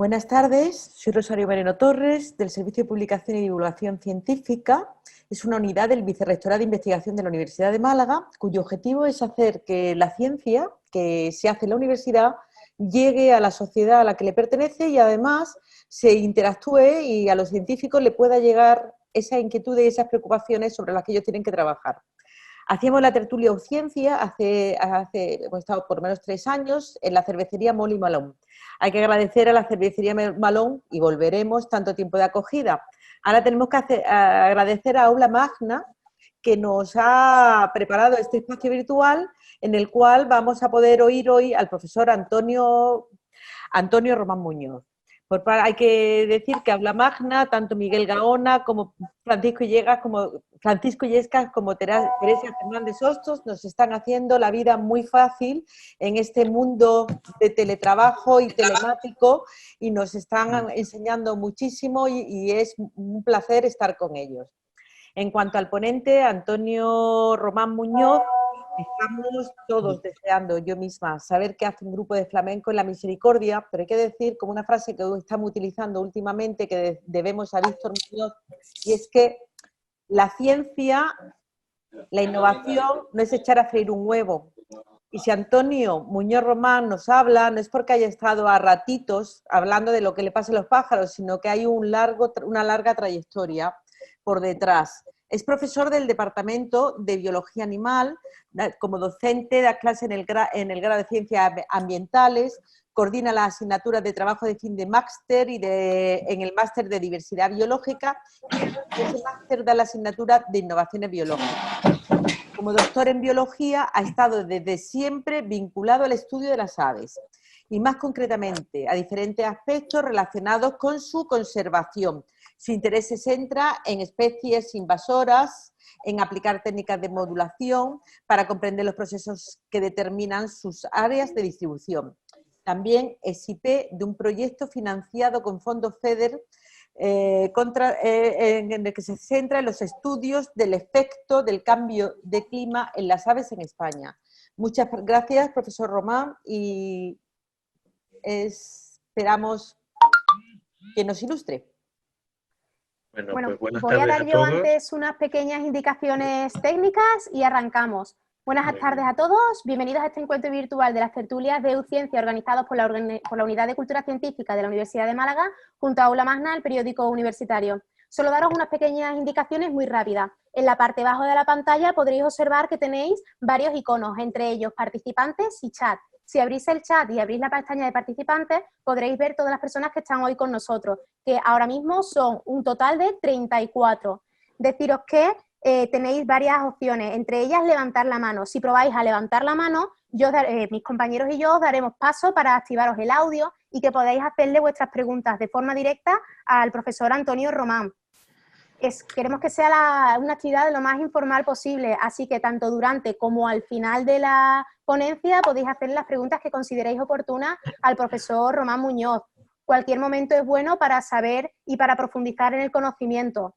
Buenas tardes, soy Rosario Moreno Torres, del Servicio de Publicación y Divulgación Científica. Es una unidad del Vicerrectorado de Investigación de la Universidad de Málaga, cuyo objetivo es hacer que la ciencia que se hace en la universidad llegue a la sociedad a la que le pertenece y además se interactúe y a los científicos le pueda llegar esa inquietud y esas preocupaciones sobre las que ellos tienen que trabajar. Hacíamos la tertulia o ciencia hemos estado por lo menos 3 años en la cervecería Molly Malone. Hay que agradecer a la cervecería Malone y volveremos tanto tiempo de acogida. Ahora tenemos que agradecer a Aula Magna, que nos ha preparado este espacio virtual en el cual vamos a poder oír hoy al profesor Antonio Román Muñoz. Hay que decir que Aula Magna, tanto Miguel Gaona como Francisco Illescas como Teresa Fernández Hostos nos están haciendo la vida muy fácil en este mundo de teletrabajo y telemático y nos están enseñando muchísimo y es un placer estar con ellos. En cuanto al ponente, Antonio Román Muñoz, estamos todos deseando, yo misma, saber qué hace un grupo de flamenco en la Misericordia, pero hay que decir, como una frase que estamos utilizando últimamente, que debemos a Víctor Muñoz, y es que la ciencia, la innovación, no es echar a freír un huevo. Y si Antonio Muñoz Román nos habla, no es porque haya estado a ratitos hablando de lo que le pasa a los pájaros, sino que hay una larga trayectoria por detrás. Es profesor del Departamento de Biología Animal, como docente da clase en el grado de Ciencias Ambientales, coordina las asignaturas de trabajo de fin de máster y en el máster de Diversidad Biológica, y ese máster da la asignatura de Innovaciones Biológicas. Como doctor en Biología ha estado desde siempre vinculado al estudio de las aves y más concretamente a diferentes aspectos relacionados con su conservación. Su interés se centra en especies invasoras, en aplicar técnicas de modulación para comprender los procesos que determinan sus áreas de distribución. También es IP de un proyecto financiado con fondos FEDER en el que se centra en los estudios del efecto del cambio de clima en las aves en España. Muchas gracias, profesor Román, y esperamos que nos ilustre. Bueno, pues voy a dar yo antes unas pequeñas indicaciones técnicas y arrancamos. Buenas tardes a todos, bienvenidos a este encuentro virtual de las tertulias de EUCiencia organizados por la Unidad de Cultura Científica de la Universidad de Málaga junto a Aula Magna, el periódico universitario. Solo daros unas pequeñas indicaciones muy rápidas. En la parte baja de la pantalla podréis observar que tenéis varios iconos, entre ellos participantes y chat. Si abrís el chat y abrís la pestaña de participantes, podréis ver todas las personas que están hoy con nosotros, que ahora mismo son un total de 34. Deciros que tenéis varias opciones, entre ellas levantar la mano. Si probáis a levantar la mano, mis compañeros y yo os daremos paso para activaros el audio y que podáis hacerle vuestras preguntas de forma directa al profesor Antonio Román. Queremos que sea una actividad lo más informal posible, así que tanto durante como al final de la ponencia podéis hacer las preguntas que consideréis oportunas al profesor Román Muñoz. Cualquier momento es bueno para saber y para profundizar en el conocimiento.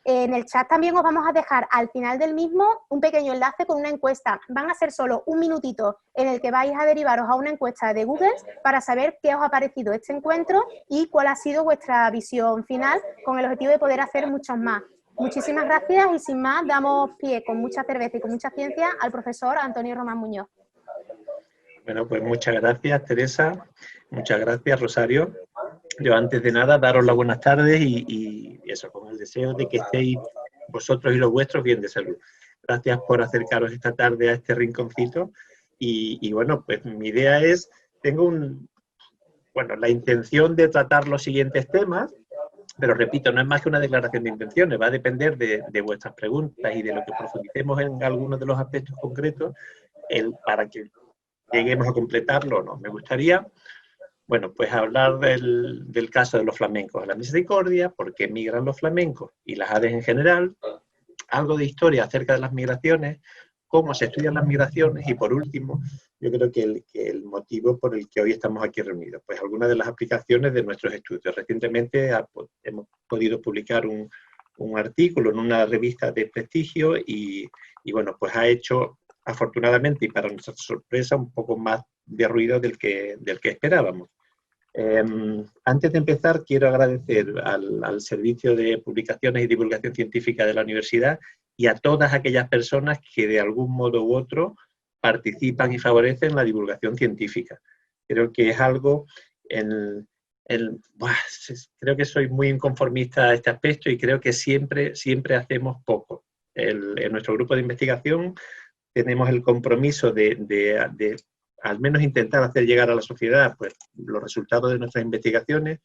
En el chat también os vamos a dejar al final del mismo un pequeño enlace con una encuesta. Van a ser solo un minutito en el que vais a derivaros a una encuesta de Google para saber qué os ha parecido este encuentro y cuál ha sido vuestra visión final con el objetivo de poder hacer muchas más. Muchísimas gracias y sin más damos pie con mucha cerveza y con mucha ciencia al profesor Antonio Román Muñoz. Bueno, pues muchas gracias, Teresa. Muchas gracias, Rosario. Yo antes de nada daros las buenas tardes y eso, con el deseo de que estéis vosotros y los vuestros bien de salud. Gracias por acercaros esta tarde a este rinconcito y bueno, pues mi idea es, la intención de tratar los siguientes temas, pero repito, no es más que una declaración de intenciones, va a depender de vuestras preguntas y de lo que profundicemos en algunos de los aspectos concretos para que lleguemos a completarlo o no. Me gustaría, bueno, pues hablar del caso de los flamencos en la Misericordia, por qué migran los flamencos y las aves en general, algo de historia acerca de las migraciones, cómo se estudian las migraciones y por último, yo creo que el motivo por el que hoy estamos aquí reunidos, pues algunas de las aplicaciones de nuestros estudios. Recientemente hemos podido publicar un artículo en una revista de prestigio y bueno, pues ha hecho afortunadamente y para nuestra sorpresa un poco más de ruido del que esperábamos. Antes de empezar, quiero agradecer al Servicio de Publicaciones y Divulgación Científica de la Universidad y a todas aquellas personas que de algún modo u otro participan y favorecen la divulgación científica. Creo que es algo creo que soy muy inconformista a este aspecto y creo que siempre hacemos poco. En nuestro grupo de investigación tenemos el compromiso de al menos intentar hacer llegar a la sociedad pues, los resultados de nuestras investigaciones,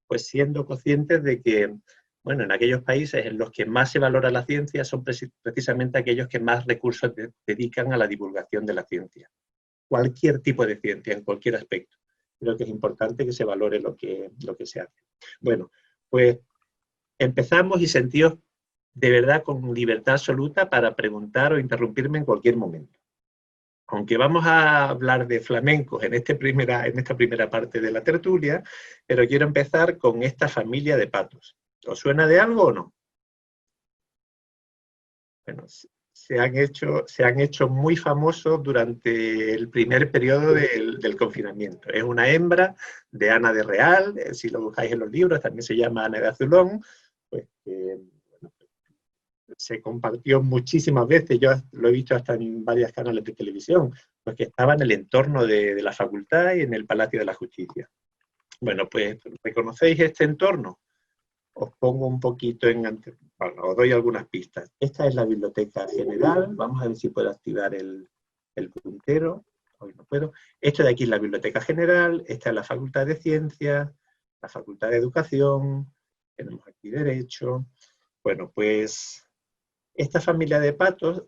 pues siendo conscientes de que, bueno, en aquellos países en los que más se valora la ciencia son precisamente aquellos que más recursos dedican a la divulgación de la ciencia. Cualquier tipo de ciencia, en cualquier aspecto. Creo que es importante que se valore lo que se hace. Bueno, pues empezamos y sentíos de verdad con libertad absoluta para preguntar o interrumpirme en cualquier momento. Aunque vamos a hablar de flamencos en esta primera parte de la tertulia, pero quiero empezar con esta familia de patos. ¿Os suena de algo o no? Bueno, se han hecho muy famosos durante el primer periodo del confinamiento. Es una hembra de Ana de Real, si lo buscáis en los libros, también se llama Ana de Azulón, pues se compartió muchísimas veces, yo lo he visto hasta en varios canales de televisión, pues que estaba en el entorno de la facultad y en el Palacio de la Justicia. Bueno, pues, ¿reconocéis este entorno? Os pongo un poquito bueno, os doy algunas pistas. Esta es la Biblioteca General, vamos a ver si puedo activar el puntero, hoy no puedo. Esto de aquí es la Biblioteca General, esta es la Facultad de Ciencias, la Facultad de Educación, tenemos aquí Derecho. Bueno, pues esta familia de patos,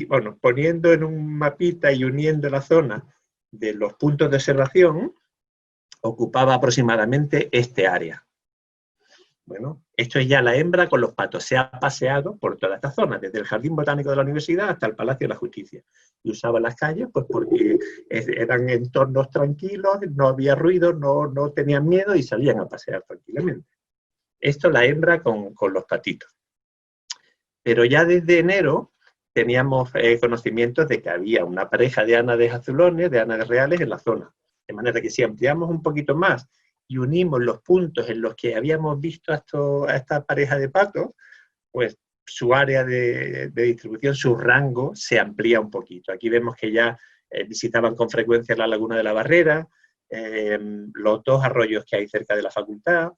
bueno, poniendo en un mapita y uniendo la zona de los puntos de observación, ocupaba aproximadamente este área. Bueno, esto es ya la hembra con los patos. Se ha paseado por toda esta zona, desde el Jardín Botánico de la Universidad hasta el Palacio de la Justicia. Y usaba las calles pues porque eran entornos tranquilos, no había ruido, no tenían miedo y salían a pasear tranquilamente. Esto la hembra con los patitos. Pero ya desde enero teníamos conocimientos de que había una pareja de Ana de Azulones, de Ana de Reales en la zona. De manera que si ampliamos un poquito más y unimos los puntos en los que habíamos visto a esta pareja de patos, pues su área de distribución, su rango, se amplía un poquito. Aquí vemos que ya visitaban con frecuencia la Laguna de la Barrera, los dos arroyos que hay cerca de la facultad,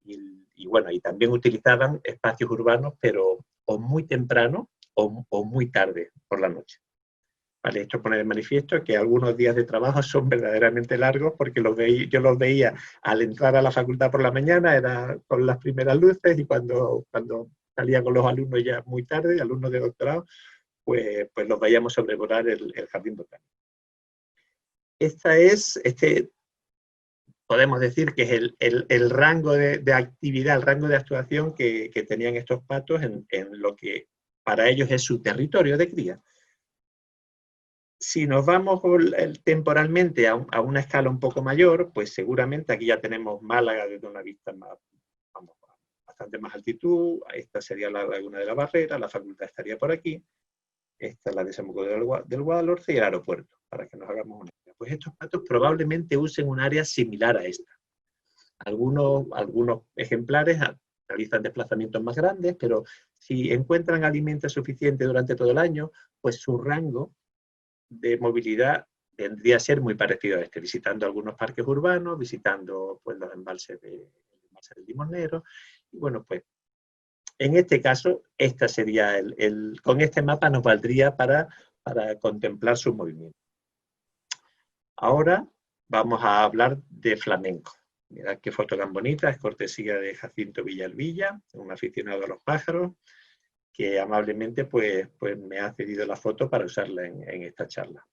y bueno, y también utilizaban espacios urbanos, pero o muy temprano o muy tarde por la noche. Vale, esto pone de manifiesto que algunos días de trabajo son verdaderamente largos porque yo los veía al entrar a la facultad por la mañana, era con las primeras luces, y cuando salía con los alumnos ya muy tarde, alumnos de doctorado, pues los veíamos sobrevolar el jardín botánico. Podemos decir que es el rango de actividad, el rango de actuación que tenían estos patos en lo que para ellos es su territorio de cría. Si nos vamos temporalmente a una escala un poco mayor, pues seguramente aquí ya tenemos Málaga desde una vista bastante más altitud. Esta sería la Laguna de la Barrera, la facultad estaría por aquí. Esta es la desembocadura del Guadalhorce y el aeropuerto, para que nos hagamos una idea. Pues estos patos probablemente usen un área similar a esta. Algunos ejemplares realizan desplazamientos más grandes, pero si encuentran alimento suficiente durante todo el año, pues su rango de movilidad vendría a ser muy parecido a este, visitando algunos parques urbanos, visitando pues, los embalses del Limonero, y bueno, pues en este caso, esta sería con este mapa nos valdría para contemplar su movimiento. Ahora vamos a hablar de flamenco. Mirad qué foto tan bonita, es cortesía de Jacinto Villalvilla, un aficionado a los pájaros, que amablemente pues me ha cedido la foto para usarla en esta charla.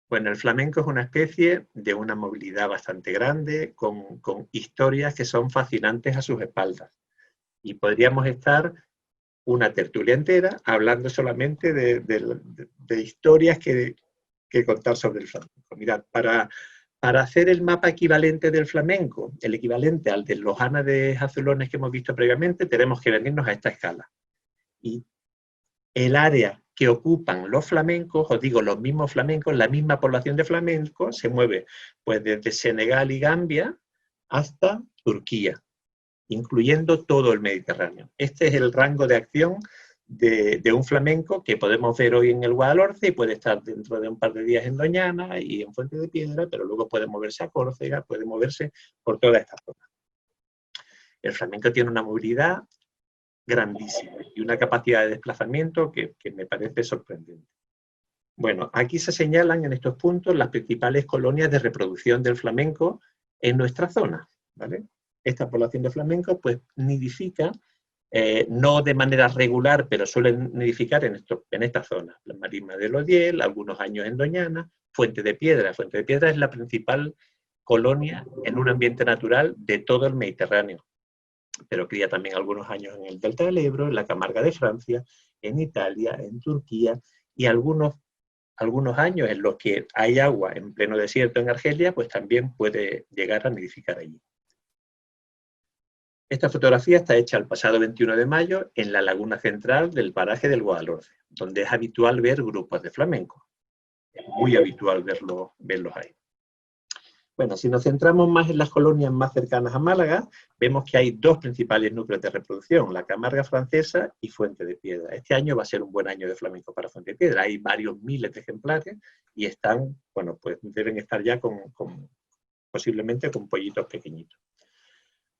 Bueno, el flamenco es una especie de una movilidad bastante grande, con historias que son fascinantes a sus espaldas. Y podríamos estar una tertulia entera hablando solamente de historias que contar sobre el flamenco. Mirad, para hacer el mapa equivalente del flamenco, el equivalente al de los Ana de Azulones que hemos visto previamente, tenemos que venirnos a esta escala. Y el área que ocupan los flamencos, os digo, los mismos flamencos, la misma población de flamencos se mueve pues desde Senegal y Gambia hasta Turquía, incluyendo todo el Mediterráneo. Este es el rango de acción de un flamenco que podemos ver hoy en el Guadalhorce y puede estar dentro de un par de días en Doñana y en Fuente de Piedra, pero luego puede moverse a Córcega, puede moverse por toda esta zona. El flamenco tiene una movilidad grandísima y una capacidad de desplazamiento que me parece sorprendente. Bueno, aquí se señalan en estos puntos las principales colonias de reproducción del flamenco en nuestra zona, ¿vale? Esta población de flamencos pues nidifica, no de manera regular, pero suelen nidificar en esta zona. La marisma del Odiel, algunos años en Doñana, Fuente de Piedra. Fuente de Piedra es la principal colonia en un ambiente natural de todo el Mediterráneo, pero cría también algunos años en el Delta del Ebro, en la Camarga de Francia, en Italia, en Turquía, y algunos años en los que hay agua en pleno desierto en Argelia, pues también puede llegar a nidificar allí. Esta fotografía está hecha el pasado 21 de mayo en la laguna central del paraje del Guadalhorce, donde es habitual ver grupos de flamenco. Es muy habitual verlos ahí. Bueno, si nos centramos más en las colonias más cercanas a Málaga, vemos que hay dos principales núcleos de reproducción, la Camarga Francesa y Fuente de Piedra. Este año va a ser un buen año de flamenco para Fuente de Piedra. Hay varios miles de ejemplares y están, bueno, pues deben estar ya posiblemente con pollitos pequeñitos.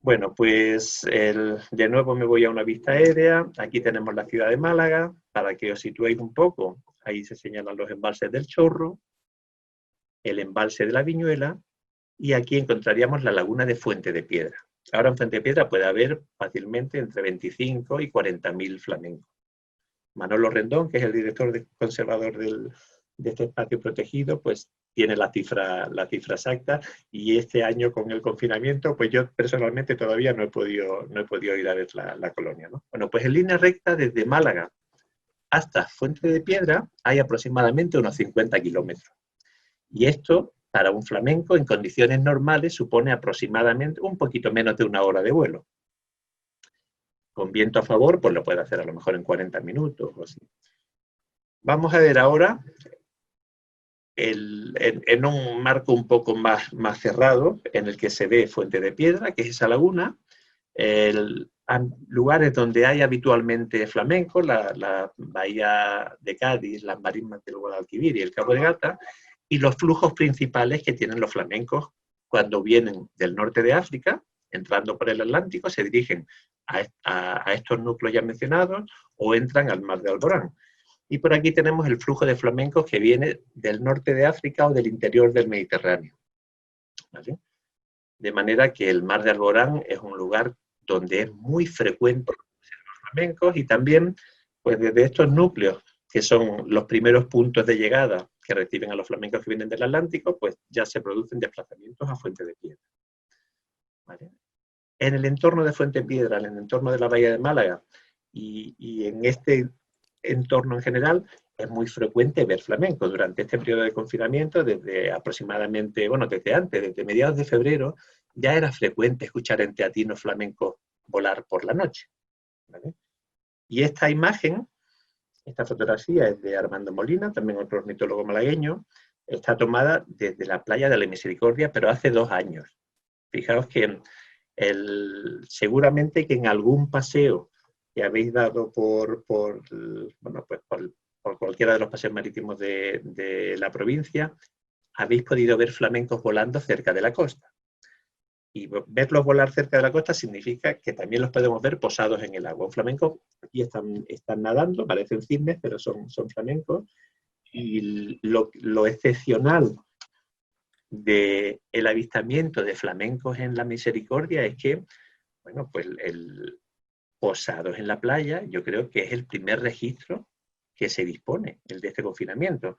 Bueno, pues de nuevo me voy a una vista aérea. Aquí tenemos la ciudad de Málaga, para que os situéis un poco. Ahí se señalan los embalses del Chorro, el embalse de la Viñuela, y aquí encontraríamos la laguna de Fuente de Piedra. Ahora en Fuente de Piedra puede haber fácilmente entre 25 y 40.000 flamencos. Manolo Rendón, que es el director conservador de este espacio protegido, pues tiene la cifra exacta, y este año con el confinamiento, pues yo personalmente todavía no he podido ir a ver la colonia, ¿no? Bueno, pues en línea recta desde Málaga hasta Fuente de Piedra hay aproximadamente unos 50 kilómetros. Y esto, para un flamenco, en condiciones normales, supone aproximadamente un poquito menos de una hora de vuelo. Con viento a favor, pues lo puede hacer a lo mejor en 40 minutos o así. Vamos a ver ahora, en un marco un poco más cerrado, en el que se ve Fuente de Piedra, que es esa laguna, lugares donde hay habitualmente flamenco, la bahía de Cádiz, las marismas del Guadalquivir y el Cabo de Gata, y los flujos principales que tienen los flamencos cuando vienen del norte de África, entrando por el Atlántico, se dirigen a estos núcleos ya mencionados o entran al mar de Alborán. Y por aquí tenemos el flujo de flamencos que viene del norte de África o del interior del Mediterráneo, ¿vale? De manera que el mar de Alborán es un lugar donde es muy frecuente los flamencos, y también pues desde estos núcleos, que son los primeros puntos de llegada que reciben a los flamencos que vienen del Atlántico, pues ya se producen desplazamientos a Fuente de Piedra, ¿vale? En el entorno de Fuente de Piedra, en el entorno de la bahía de Málaga y en este entorno en general, es muy frecuente ver flamenco. Durante este periodo de confinamiento, desde aproximadamente, bueno, desde antes, desde mediados de febrero, ya era frecuente escuchar en teatinos flamencos volar por la noche, ¿vale? Y esta imagen, esta fotografía es de Armando Molina, también otro ornitólogo malagueño, está tomada desde la playa de la Misericordia, pero hace 2 años. Fijaos que seguramente que en algún paseo que habéis dado por cualquiera de los paseos marítimos de la provincia, habéis podido ver flamencos volando cerca de la costa. Y verlos volar cerca de la costa significa que también los podemos ver posados en el agua. Un flamenco, aquí están nadando, parecen cisnes, pero son flamencos. Y lo excepcional del avistamiento de flamencos en la Misericordia es que, bueno, pues posados en la playa, yo creo que es el primer registro que se dispone, el de este confinamiento.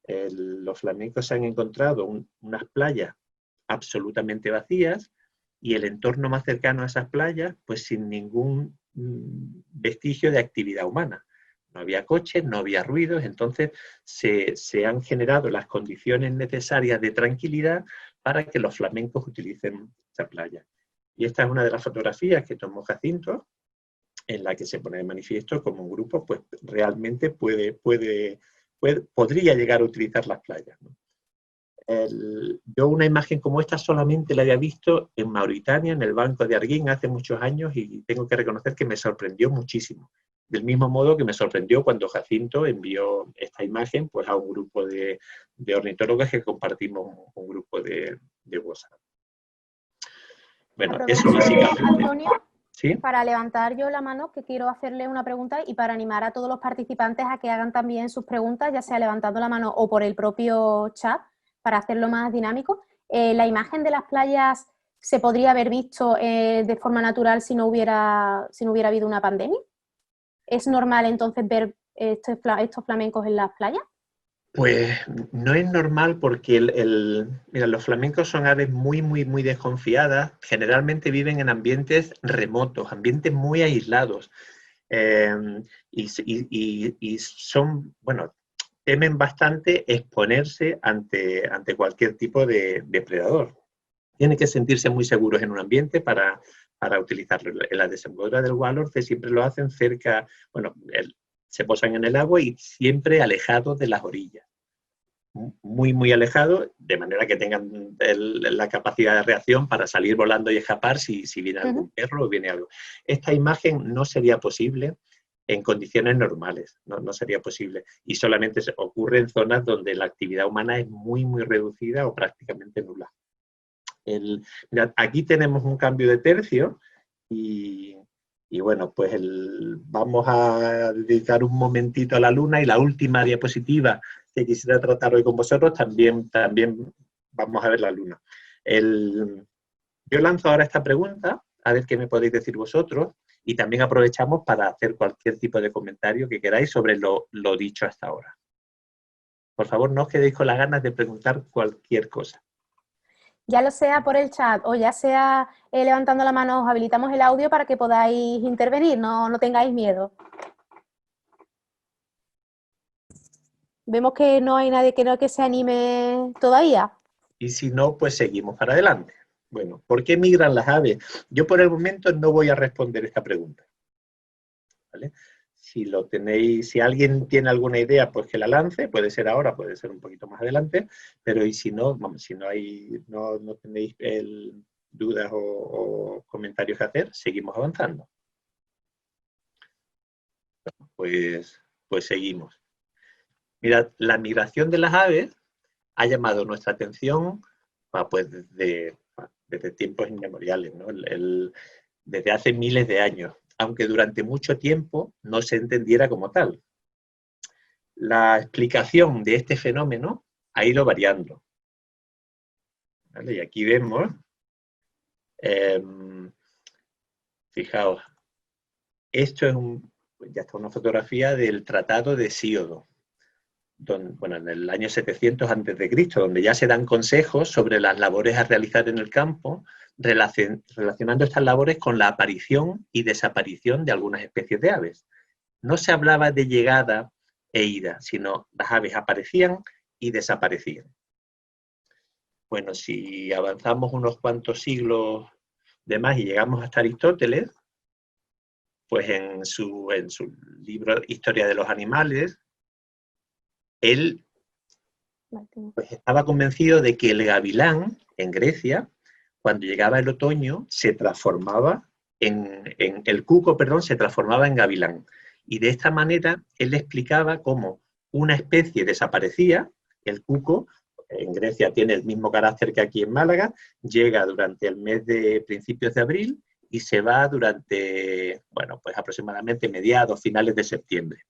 Los flamencos se han encontrado unas playas absolutamente vacías y el entorno más cercano a esas playas, pues sin ningún vestigio de actividad humana. No había coches, no había ruidos, entonces se han generado las condiciones necesarias de tranquilidad para que los flamencos utilicen esa playa. Y esta es una de las fotografías que tomó Jacinto en la que se pone de manifiesto cómo un grupo pues, realmente podría llegar a utilizar las playas, ¿no? Yo una imagen como esta solamente la había visto en Mauritania, en el Banco de Arguín, hace muchos años, y tengo que reconocer que me sorprendió muchísimo. Del mismo modo que me sorprendió cuando Jacinto envió esta imagen pues, a un grupo de ornitólogos que compartimos un grupo de WhatsApp. Bueno, aprovecho, eso básicamente. Antonio, ¿sí? Para levantar yo la mano, que quiero hacerle una pregunta, y para animar a todos los participantes a que hagan también sus preguntas, ya sea levantando la mano o por el propio chat, para hacerlo más dinámico. La imagen de las playas se podría haber visto de forma natural si no hubiera habido una pandemia. ¿Es normal entonces ver estos flamencos en las playas? Pues no es normal porque mira, los flamencos son aves muy, muy, muy desconfiadas. Generalmente viven en ambientes remotos, ambientes muy aislados. Y son, bueno, temen bastante exponerse ante cualquier tipo de depredador. Tienen que sentirse muy seguros en un ambiente para utilizarlo. En la desembocadura del Gualhorce siempre lo hacen cerca, bueno, se posan en el agua y siempre alejados de las orillas. Muy, muy alejados, de manera que tengan la capacidad de reacción para salir volando y escapar si viene algún perro o viene algo. Esta imagen no sería posible en condiciones normales, no sería posible. Y solamente ocurre en zonas donde la actividad humana es muy, muy reducida o prácticamente nula. Mirad, aquí tenemos un cambio de tercio y bueno, pues vamos a dedicar un momentito a la Luna, y la última diapositiva que quisiera tratar hoy con vosotros también vamos a ver la Luna. Yo lanzo ahora esta pregunta, a ver qué me podéis decir vosotros, y también aprovechamos para hacer cualquier tipo de comentario que queráis sobre lo dicho hasta ahora. Por favor, no os quedéis con las ganas de preguntar cualquier cosa. Ya lo sea por el chat o ya sea levantando la mano, os habilitamos el audio para que podáis intervenir, no tengáis miedo. Vemos que no hay nadie que se anime todavía. Y si no, pues seguimos para adelante. Bueno, ¿por qué migran las aves? Yo por el momento no voy a responder esta pregunta, ¿vale? Si alguien tiene alguna idea, pues que la lance, puede ser ahora, puede ser un poquito más adelante, pero y si no, vamos, si no tenéis dudas o comentarios que hacer, seguimos avanzando. Pues seguimos. Mirad, la migración de las aves ha llamado nuestra atención pues desde tiempos inmemoriales, ¿no? Desde hace miles de años, aunque durante mucho tiempo no se entendiera como tal. La explicación de este fenómeno ha ido variando, ¿vale? Y aquí vemos, fijaos, esto es ya está una fotografía del Tratado de Hesíodo, bueno, en el año 700 a.C., donde ya se dan consejos sobre las labores a realizar en el campo, relacionando estas labores con la aparición y desaparición de algunas especies de aves. No se hablaba de llegada e ida, sino las aves aparecían y desaparecían. Bueno, si avanzamos unos cuantos siglos de más y llegamos hasta Aristóteles, pues en su libro Historia de los Animales, él pues, estaba convencido de que el gavilán en Grecia, cuando llegaba el otoño, se transformaba el cuco, perdón, se transformaba en gavilán. Y de esta manera él explicaba cómo una especie desaparecía, el cuco, en Grecia tiene el mismo carácter que aquí en Málaga, llega durante el mes de principios de abril y se va durante, bueno, pues aproximadamente mediados, finales de septiembre.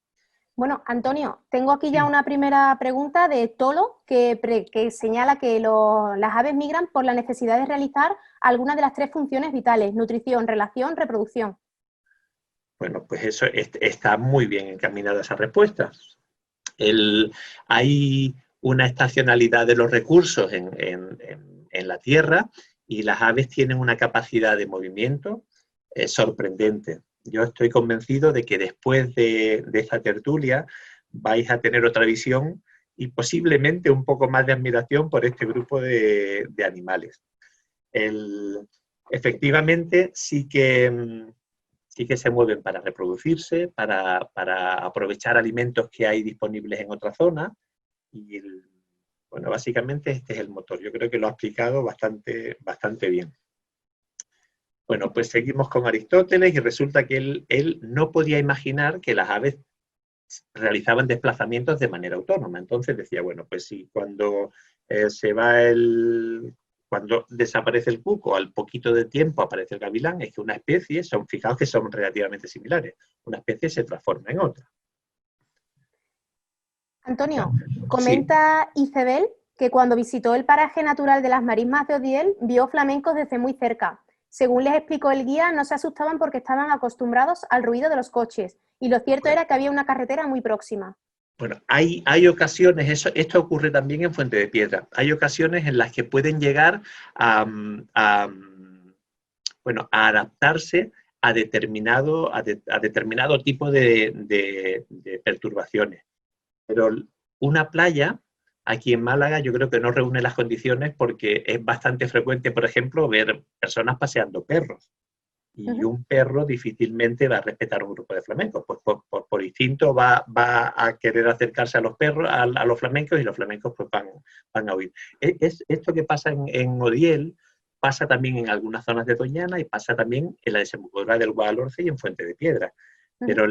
Bueno, Antonio, tengo aquí ya una primera pregunta de Tolo que señala que las aves migran por la necesidad de realizar alguna de las 3 funciones vitales: nutrición, relación, reproducción. Bueno, pues eso está muy bien encaminada esa respuesta. Hay una estacionalidad de los recursos en la Tierra y las aves tienen una capacidad de movimiento sorprendente. Yo estoy convencido de que después de esta tertulia vais a tener otra visión y posiblemente un poco más de admiración por este grupo de animales. Efectivamente, sí que sí que se mueven para reproducirse, para aprovechar alimentos que hay disponibles en otra zona. Y bueno, básicamente este es el motor. Yo creo que lo ha explicado bastante bien. Bueno, pues seguimos con Aristóteles y resulta que él no podía imaginar que las aves realizaban desplazamientos de manera autónoma. Entonces decía, bueno, pues si cuando cuando desaparece el cuco, al poquito de tiempo aparece el gavilán, es que una especie, fijaos que son relativamente similares, una especie se transforma en otra. Antonio, comenta Isabel que cuando visitó el paraje natural de las marismas de Odiel, vio flamencos desde muy cerca. Según les explicó el guía, no se asustaban porque estaban acostumbrados al ruido de los coches, y lo cierto era que había una carretera muy próxima. Bueno, hay ocasiones, esto ocurre también en Fuente de Piedra, hay ocasiones en las que pueden llegar a adaptarse a determinado tipo de perturbaciones. Pero una playa, aquí en Málaga, yo creo que no reúne las condiciones porque es bastante frecuente, por ejemplo, ver personas paseando perros. Y un perro difícilmente va a respetar un grupo de flamencos, pues por instinto va a querer acercarse a los perros, a los flamencos, y los flamencos pues van a huir. Esto que pasa en Odiel pasa también en algunas zonas de Doñana y pasa también en la desembocadura del Guadalhorce y en Fuente de Piedra. Pero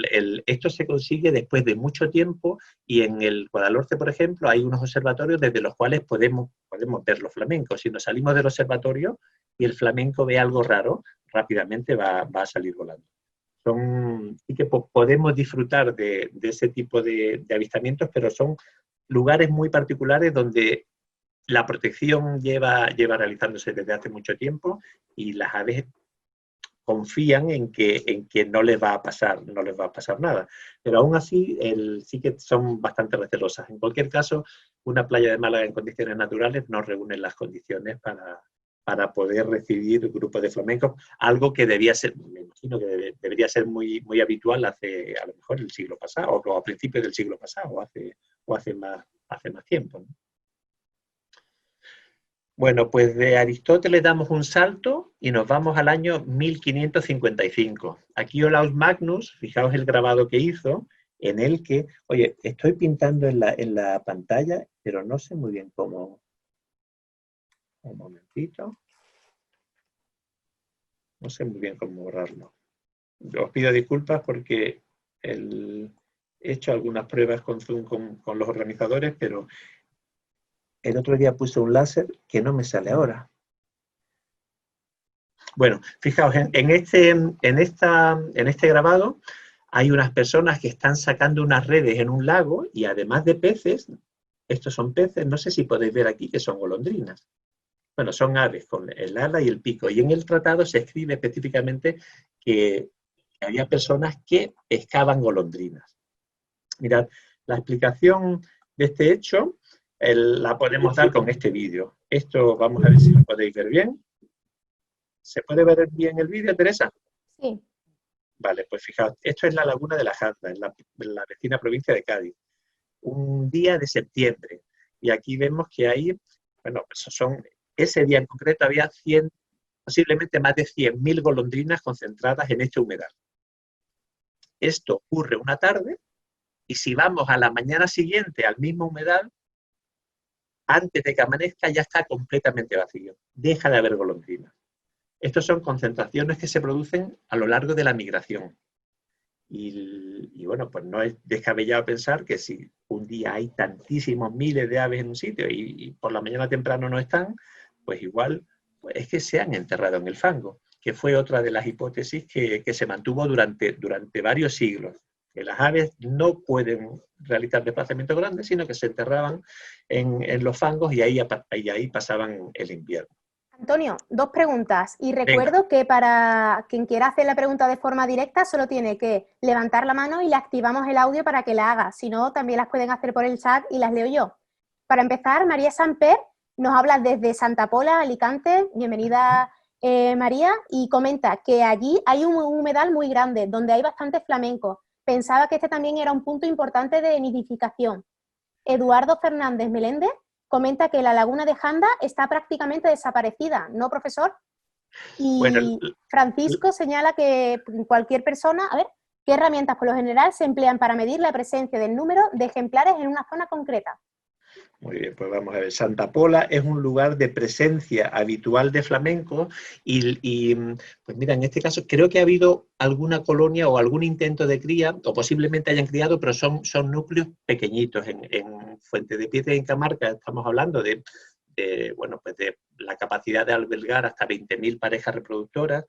esto se consigue después de mucho tiempo, y en el Guadalhorce, por ejemplo, hay unos observatorios desde los cuales podemos ver los flamencos. Si nos salimos del observatorio y el flamenco ve algo raro, rápidamente va a salir volando. Sí que podemos disfrutar de ese tipo de avistamientos, pero son lugares muy particulares donde la protección lleva realizándose desde hace mucho tiempo y las aves confían en que no les va a pasar nada. Pero aún así sí que son bastante recelosas. En cualquier caso, una playa de Málaga en condiciones naturales no reúne las condiciones para poder recibir grupos de flamencos, algo que debía ser, me imagino que debería ser muy habitual hace, a lo mejor, el siglo pasado, o a principios del siglo pasado, o hace más tiempo, ¿no? Bueno, pues de Aristóteles damos un salto y nos vamos al año 1555. Aquí Olaus Magnus, fijaos el grabado que hizo, en el que, oye, estoy pintando en la pantalla, pero no sé muy bien cómo. Un momentito. No sé muy bien cómo borrarlo. Os pido disculpas porque he hecho algunas pruebas con Zoom con los organizadores, pero el otro día puse un láser que no me sale ahora. Bueno, fijaos, en este grabado hay unas personas que están sacando unas redes en un lago y además de peces, estos son peces, no sé si podéis ver aquí que son golondrinas. Bueno, son aves con el ala y el pico. Y en el tratado se escribe específicamente que había personas que pescaban golondrinas. Mirad, la explicación de este hecho la podemos dar con este vídeo. Esto vamos a ver si lo podéis ver bien. ¿Se puede ver bien el vídeo, Teresa? Sí. Vale, pues fijaos, esto es la laguna de la Janda, en la vecina provincia de Cádiz. Un día de septiembre. Y aquí vemos que hay, bueno, ese día en concreto había posiblemente más de 100.000 golondrinas concentradas en este humedal. Esto ocurre una tarde y si vamos a la mañana siguiente al mismo humedal, antes de que amanezca ya está completamente vacío. Deja de haber golondrinas. Estas son concentraciones que se producen a lo largo de la migración. Y bueno, pues no es descabellado pensar que si un día hay tantísimos miles de aves en un sitio y por la mañana temprano no están, pues igual pues es que se han enterrado en el fango, que fue otra de las hipótesis que se mantuvo durante varios siglos. Que las aves no pueden realizar desplazamientos grandes, sino que se enterraban en los fangos y ahí pasaban el invierno. Antonio, 2 preguntas. Y recuerdo que para quien quiera hacer la pregunta de forma directa solo tiene que levantar la mano y le activamos el audio para que la haga. Si no, también las pueden hacer por el chat y las leo yo. Para empezar, María Samper nos habla desde Santa Pola, Alicante. Bienvenida, María. Y comenta que allí hay un humedal muy grande donde hay bastantes flamencos. Pensaba que este también era un punto importante de nidificación. Eduardo Fernández Meléndez comenta que la laguna de Janda está prácticamente desaparecida, ¿no, profesor? Y bueno, Francisco señala que cualquier persona, a ver, ¿qué herramientas por lo general se emplean para medir la presencia del número de ejemplares en una zona concreta? Muy bien, pues vamos a ver. Santa Pola es un lugar de presencia habitual de flamencos y pues mira, en este caso creo que ha habido alguna colonia o algún intento de cría, o posiblemente hayan criado, pero son núcleos pequeñitos. En Fuente de Piedra y en Camarca estamos hablando de la capacidad de albergar hasta 20.000 parejas reproductoras,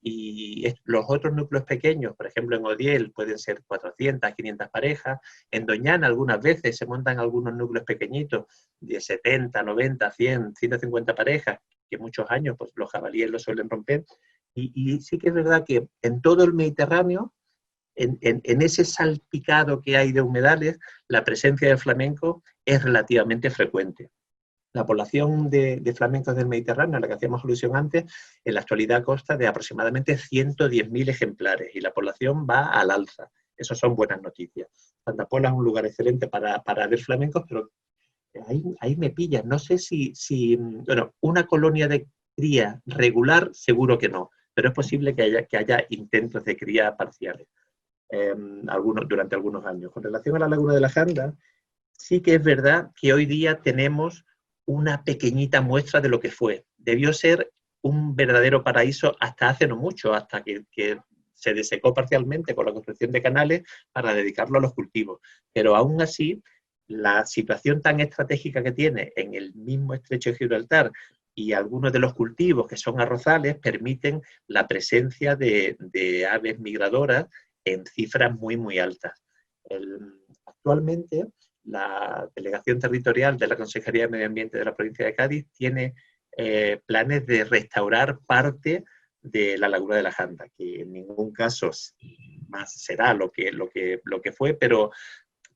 y los otros núcleos pequeños, por ejemplo en Odiel pueden ser 400, 500 parejas, en Doñana algunas veces se montan algunos núcleos pequeñitos de 70, 90, 100, 150 parejas, que muchos años pues los jabalíes los suelen romper, y sí que es verdad que en todo el Mediterráneo, en ese salpicado que hay de humedales, la presencia del flamenco es relativamente frecuente. La población de flamencos del Mediterráneo, a la que hacíamos alusión antes, en la actualidad consta de aproximadamente 110.000 ejemplares y la población va al alza. Esas son buenas noticias. Santa Pola es un lugar excelente para ver flamencos, pero ahí me pillas. No sé bueno, una colonia de cría regular seguro que no, pero es posible que haya intentos de cría parciales durante algunos años. Con relación a la Laguna de la Janda, sí que es verdad que hoy día tenemos una pequeñita muestra de lo que fue. Debió ser un verdadero paraíso hasta hace no mucho, hasta que se desecó parcialmente con la construcción de canales para dedicarlo a los cultivos. Pero aún así, la situación tan estratégica que tiene en el mismo estrecho de Gibraltar y algunos de los cultivos que son arrozales permiten la presencia de aves migradoras en cifras muy, muy altas. Actualmente, la Delegación Territorial de la Consejería de Medio Ambiente de la provincia de Cádiz tiene planes de restaurar parte de la Laguna de la Janda, que en ningún caso más será lo que fue, pero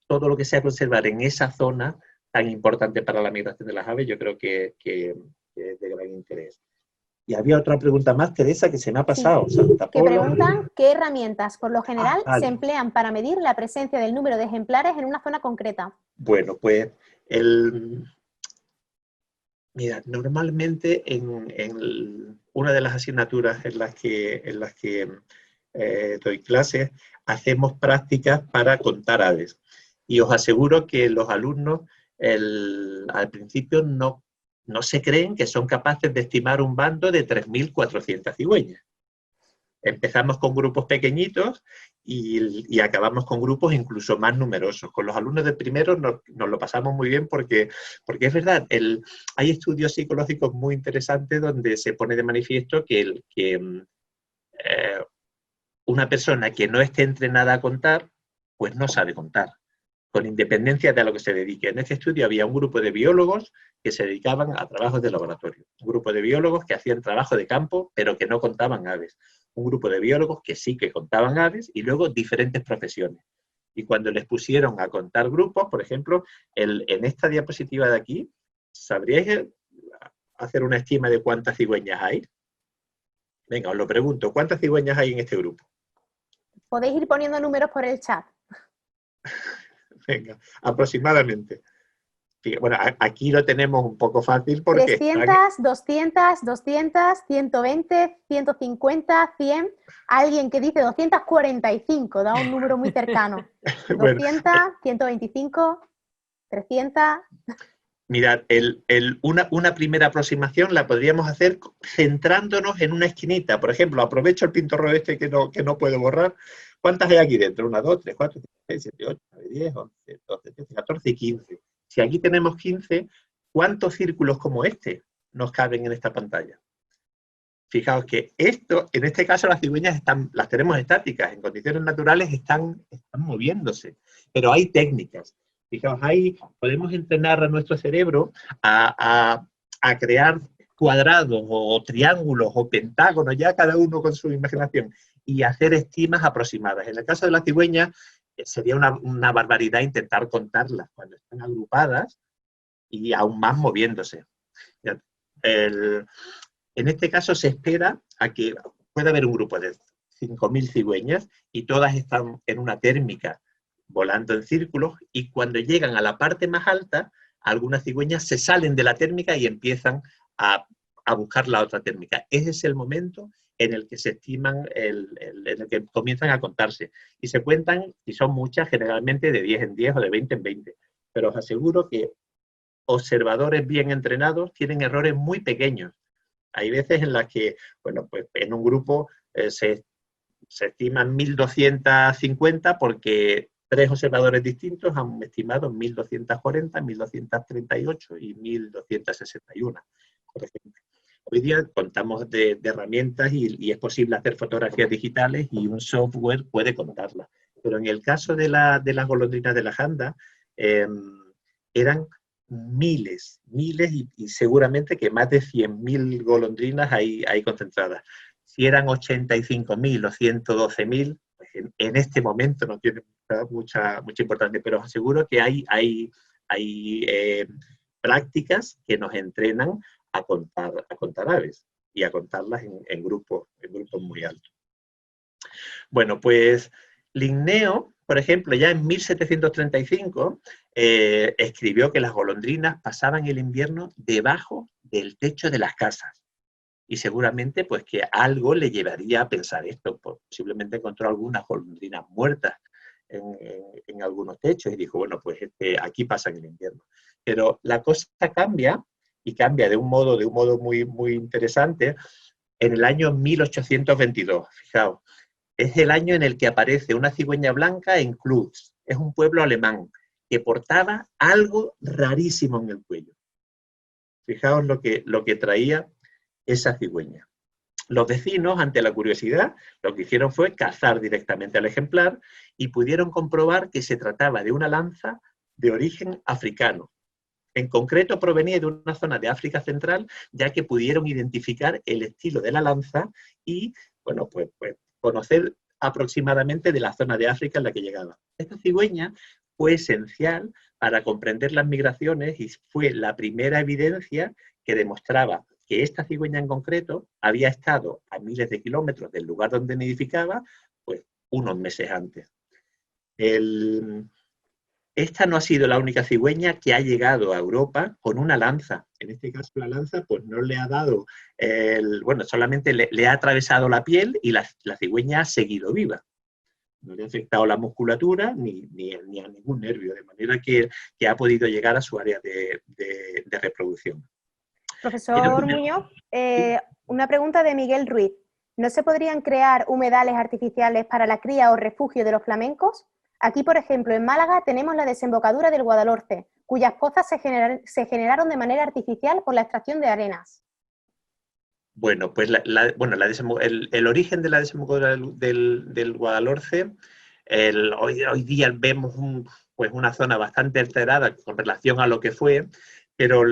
todo lo que sea conservar en esa zona tan importante para la migración de las aves, yo creo que es de gran interés. Y había otra pregunta más, Teresa, que se me ha pasado. Sí, que preguntan qué herramientas, por lo general, se emplean para medir la presencia del número de ejemplares en una zona concreta. Bueno, pues mira, normalmente en una de las asignaturas en las que doy clases, hacemos prácticas para contar aves. Y os aseguro que los alumnos al principio no se creen que son capaces de estimar un bando de 3.400 cigüeñas. Empezamos con grupos pequeñitos y acabamos con grupos incluso más numerosos. Con los alumnos de primero nos lo pasamos muy bien porque es verdad, hay estudios psicológicos muy interesantes donde se pone de manifiesto que una persona que no esté entrenada a contar, pues no sabe contar, con independencia de a lo que se dedique. En este estudio había un grupo de biólogos que se dedicaban a trabajos de laboratorio, un grupo de biólogos que hacían trabajo de campo, pero que no contaban aves, un grupo de biólogos que sí que contaban aves y luego diferentes profesiones. Y cuando les pusieron a contar grupos, por ejemplo, en esta diapositiva de aquí, ¿sabríais hacer una estima de cuántas cigüeñas hay? Venga, os lo pregunto, ¿cuántas cigüeñas hay en este grupo? Podéis ir poniendo números por el chat. Venga, aproximadamente. Bueno, aquí lo tenemos un poco fácil porque... 300, 200, 200, 120, 150, 100... Alguien que dice 245, da un número muy cercano. 200, bueno, 125, 300... Mirad, una primera aproximación la podríamos hacer centrándonos en una esquinita. Por ejemplo, aprovecho el pintorro este que no puedo borrar. ¿Cuántas hay aquí dentro? 1, 2, 3, 4, 5, 6, 7, 8, 9, 10, 11, 12, 13, 14 y 15. Si aquí tenemos 15, ¿cuántos círculos como este nos caben en esta pantalla? Fijaos que en este caso las cigüeñas las tenemos estáticas, en condiciones naturales están moviéndose, pero hay técnicas. Fijaos, ahí podemos entrenar a nuestro cerebro a crear cuadrados o triángulos o pentágonos, ya cada uno con su imaginación, y hacer estimas aproximadas. En el caso de las cigüeñas, sería una barbaridad intentar contarlas cuando están agrupadas y aún más moviéndose. En este caso se espera a que pueda haber un grupo de 5.000 cigüeñas y todas están en una térmica volando en círculos, y cuando llegan a la parte más alta, algunas cigüeñas se salen de la térmica y empiezan a a buscar la otra técnica. Ese es el momento en el que se estiman, en el que comienzan a contarse. Y se cuentan, y son muchas, generalmente de 10 en 10 o de 20 en 20. Pero os aseguro que observadores bien entrenados tienen errores muy pequeños. Hay veces en las que, bueno, pues en un grupo se estiman 1.250 porque 3 observadores distintos han estimado 1.240, 1.238 y 1.261, por ejemplo. Hoy día contamos de herramientas y es posible hacer fotografías digitales y un software puede contarlas. Pero en el caso de las golondrinas de la janda, eran miles y seguramente que más de 100.000 golondrinas ahí concentradas. Si eran 85.000 o 112.000, pues en este momento no tiene mucha importancia, pero os aseguro que hay prácticas que nos entrenan a contar aves y a contarlas en grupos muy altos. Bueno, pues Linneo, por ejemplo, ya en 1735 escribió que las golondrinas pasaban el invierno debajo del techo de las casas. Y seguramente pues que algo le llevaría a pensar esto. Posiblemente encontró algunas golondrinas muertas en algunos techos y dijo, bueno, pues aquí pasan el invierno. Pero la cosa cambia, y cambia de un modo muy interesante, en el año 1822. Fijaos, es el año en el que aparece una cigüeña blanca en Klutz. Es un pueblo alemán que portaba algo rarísimo en el cuello. Fijaos lo que traía esa cigüeña. Los vecinos, ante la curiosidad, lo que hicieron fue cazar directamente al ejemplar y pudieron comprobar que se trataba de una lanza de origen africano. En concreto, provenía de una zona de África Central, ya que pudieron identificar el estilo de la lanza y, bueno, pues conocer aproximadamente de la zona de África en la que llegaba. Esta cigüeña fue esencial para comprender las migraciones y fue la primera evidencia que demostraba que esta cigüeña en concreto había estado a miles de kilómetros del lugar donde nidificaba, pues unos meses antes. Esta no ha sido la única cigüeña que ha llegado a Europa con una lanza. En este caso la lanza pues no le ha dado, solamente le ha atravesado la piel y la cigüeña ha seguido viva. No le ha afectado la musculatura ni a ningún nervio, de manera que ha podido llegar a su área de reproducción. Profesor Muñoz, una pregunta de Miguel Ruiz. ¿No se podrían crear humedales artificiales para la cría o refugio de los flamencos? Aquí, por ejemplo, en Málaga tenemos la desembocadura del Guadalhorce, cuyas pozas se generaron de manera artificial por la extracción de arenas. Bueno, pues el origen de la desembocadura del Guadalhorce, hoy día vemos una zona bastante alterada con relación a lo que fue, pero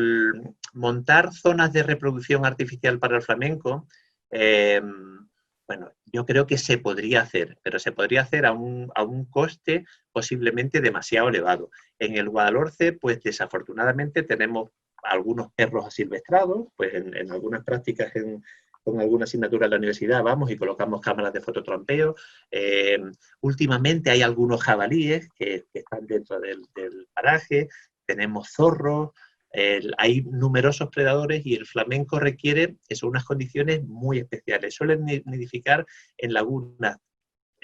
montar zonas de reproducción artificial para el flamenco, yo creo que se podría hacer, pero se podría hacer a un coste posiblemente demasiado elevado. En el Guadalhorce, pues desafortunadamente tenemos algunos perros asilvestrados, pues en algunas prácticas con alguna asignatura en la universidad vamos y colocamos cámaras de fototrampeo. Últimamente hay algunos jabalíes que están dentro del paraje, tenemos zorros, hay numerosos predadores y el flamenco requiere unas condiciones muy especiales. Suelen nidificar en lagunas,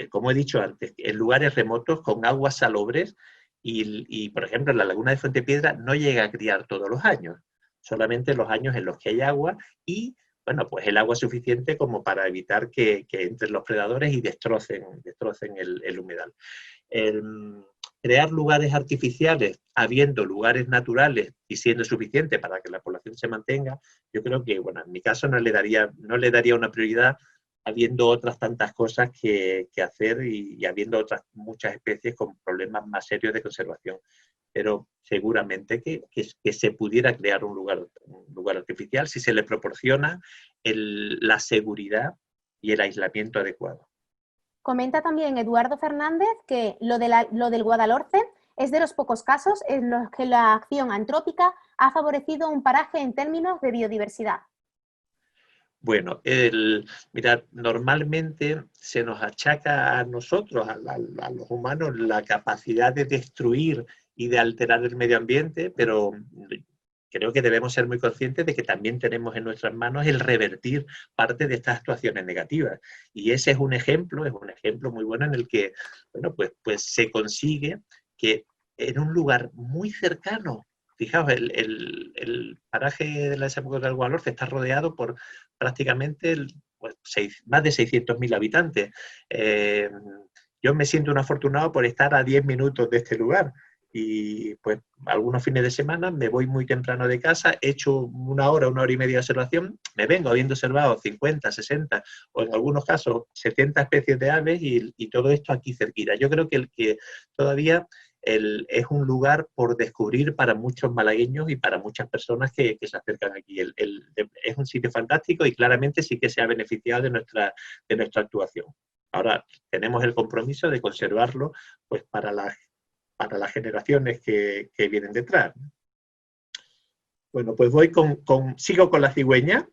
como he dicho antes, en lugares remotos con aguas salobres y, por ejemplo, en la laguna de Fuentepiedra no llega a criar todos los años, solamente los años en los que hay agua y, bueno, pues el agua es suficiente como para evitar que entren los predadores y destrocen el humedal. Crear lugares artificiales habiendo lugares naturales y siendo suficiente para que la población se mantenga, yo creo que, bueno, en mi caso no le daría una prioridad habiendo otras tantas cosas que hacer y habiendo otras muchas especies con problemas más serios de conservación. Pero seguramente que se pudiera crear un lugar artificial si se le proporciona la seguridad y el aislamiento adecuado. Comenta también Eduardo Fernández que lo del Guadalhorce es de los pocos casos en los que la acción antrópica ha favorecido un paraje en términos de biodiversidad. Bueno, mirad, normalmente se nos achaca a nosotros, a los humanos, la capacidad de destruir y de alterar el medio ambiente, pero creo que debemos ser muy conscientes de que también tenemos en nuestras manos el revertir parte de estas actuaciones negativas. Y ese es un ejemplo muy bueno en el que, bueno, pues se consigue que en un lugar muy cercano, fijaos, el paraje de la desembocadura del Guadalhorce está rodeado por prácticamente más de 600.000 habitantes. Yo me siento un afortunado por estar a 10 minutos de este lugar. Y pues algunos fines de semana me voy muy temprano de casa, echo una hora y media de observación, me vengo habiendo observado 50, 60 o en algunos casos 70 especies de aves y todo esto aquí cerquita. Yo creo que todavía es un lugar por descubrir para muchos malagueños y para muchas personas que se acercan aquí. Es un sitio fantástico y claramente sí que se ha beneficiado de nuestra actuación. Ahora tenemos el compromiso de conservarlo pues para las generaciones que vienen detrás. Bueno, pues sigo con la cigüeña.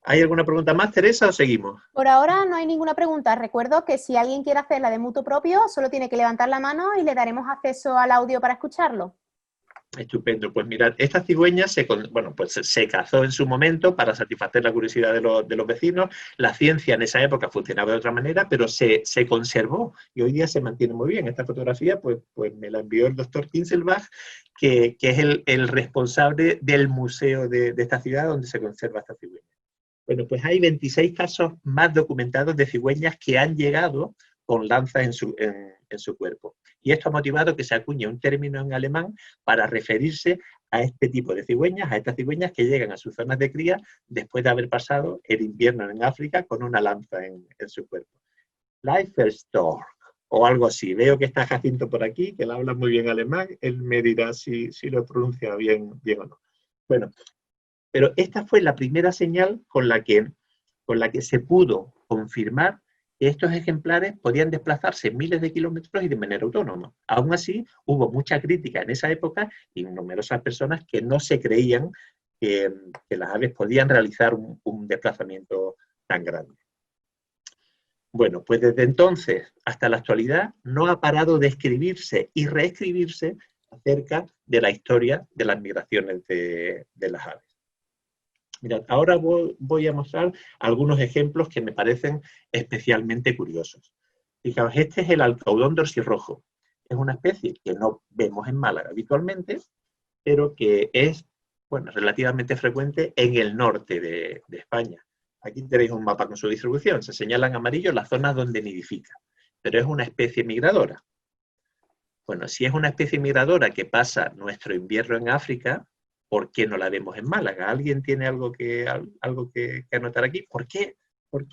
¿Hay alguna pregunta más, Teresa, o seguimos? Por ahora no hay ninguna pregunta. Recuerdo que si alguien quiere hacerla de mutuo propio, solo tiene que levantar la mano y le daremos acceso al audio para escucharlo. Estupendo. Pues mirad, esta cigüeña se cazó en su momento para satisfacer la curiosidad de los vecinos. La ciencia en esa época funcionaba de otra manera, pero se conservó y hoy día se mantiene muy bien. Esta fotografía pues me la envió el doctor Kinzelbach, que es el responsable del museo de esta ciudad donde se conserva esta cigüeña. Bueno, pues hay 26 casos más documentados de cigüeñas que han llegado con lanzas en su cuerpo. Y esto ha motivado que se acuñe un término en alemán para referirse a este tipo de cigüeñas, a estas cigüeñas que llegan a sus zonas de cría después de haber pasado el invierno en África con una lanza en su cuerpo. Leifelstorch, o algo así. Veo que está Jacinto por aquí, que él habla muy bien alemán, él me dirá si lo pronuncia bien o no. Bueno, pero esta fue la primera señal con la que se pudo confirmar que estos ejemplares podían desplazarse miles de kilómetros y de manera autónoma. Aún así, hubo mucha crítica en esa época y numerosas personas que no se creían que las aves podían realizar un desplazamiento tan grande. Bueno, pues desde entonces hasta la actualidad no ha parado de escribirse y reescribirse acerca de la historia de las migraciones de las aves. Mirad, ahora voy a mostrar algunos ejemplos que me parecen especialmente curiosos. Fijaos, este es el alcaudón dorsirrojo. Es una especie que no vemos en Málaga habitualmente, pero que es relativamente frecuente en el norte de España. Aquí tenéis un mapa con su distribución. Se señalan en amarillo las zonas donde nidifica, pero es una especie migradora. Bueno, si es una especie migradora que pasa nuestro invierno en África, ¿por qué no la vemos en Málaga? ¿Alguien tiene algo que anotar aquí? ¿Por qué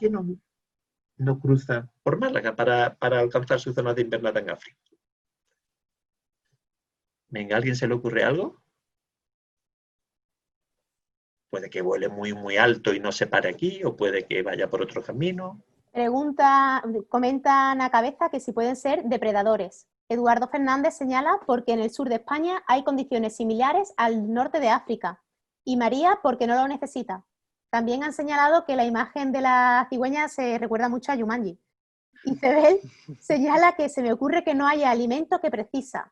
no cruza por Málaga para alcanzar sus zonas de invernada en África? Venga, ¿a alguien se le ocurre algo? Puede que vuele muy, muy alto y no se pare aquí, o puede que vaya por otro camino. Comentan a cabeza que si pueden ser depredadores. Eduardo Fernández señala porque en el sur de España hay condiciones similares al norte de África. Y María porque no lo necesita. También han señalado que la imagen de la cigüeña se recuerda mucho a Yumanji. Y Cebel señala que se me ocurre que no haya alimento que precisa.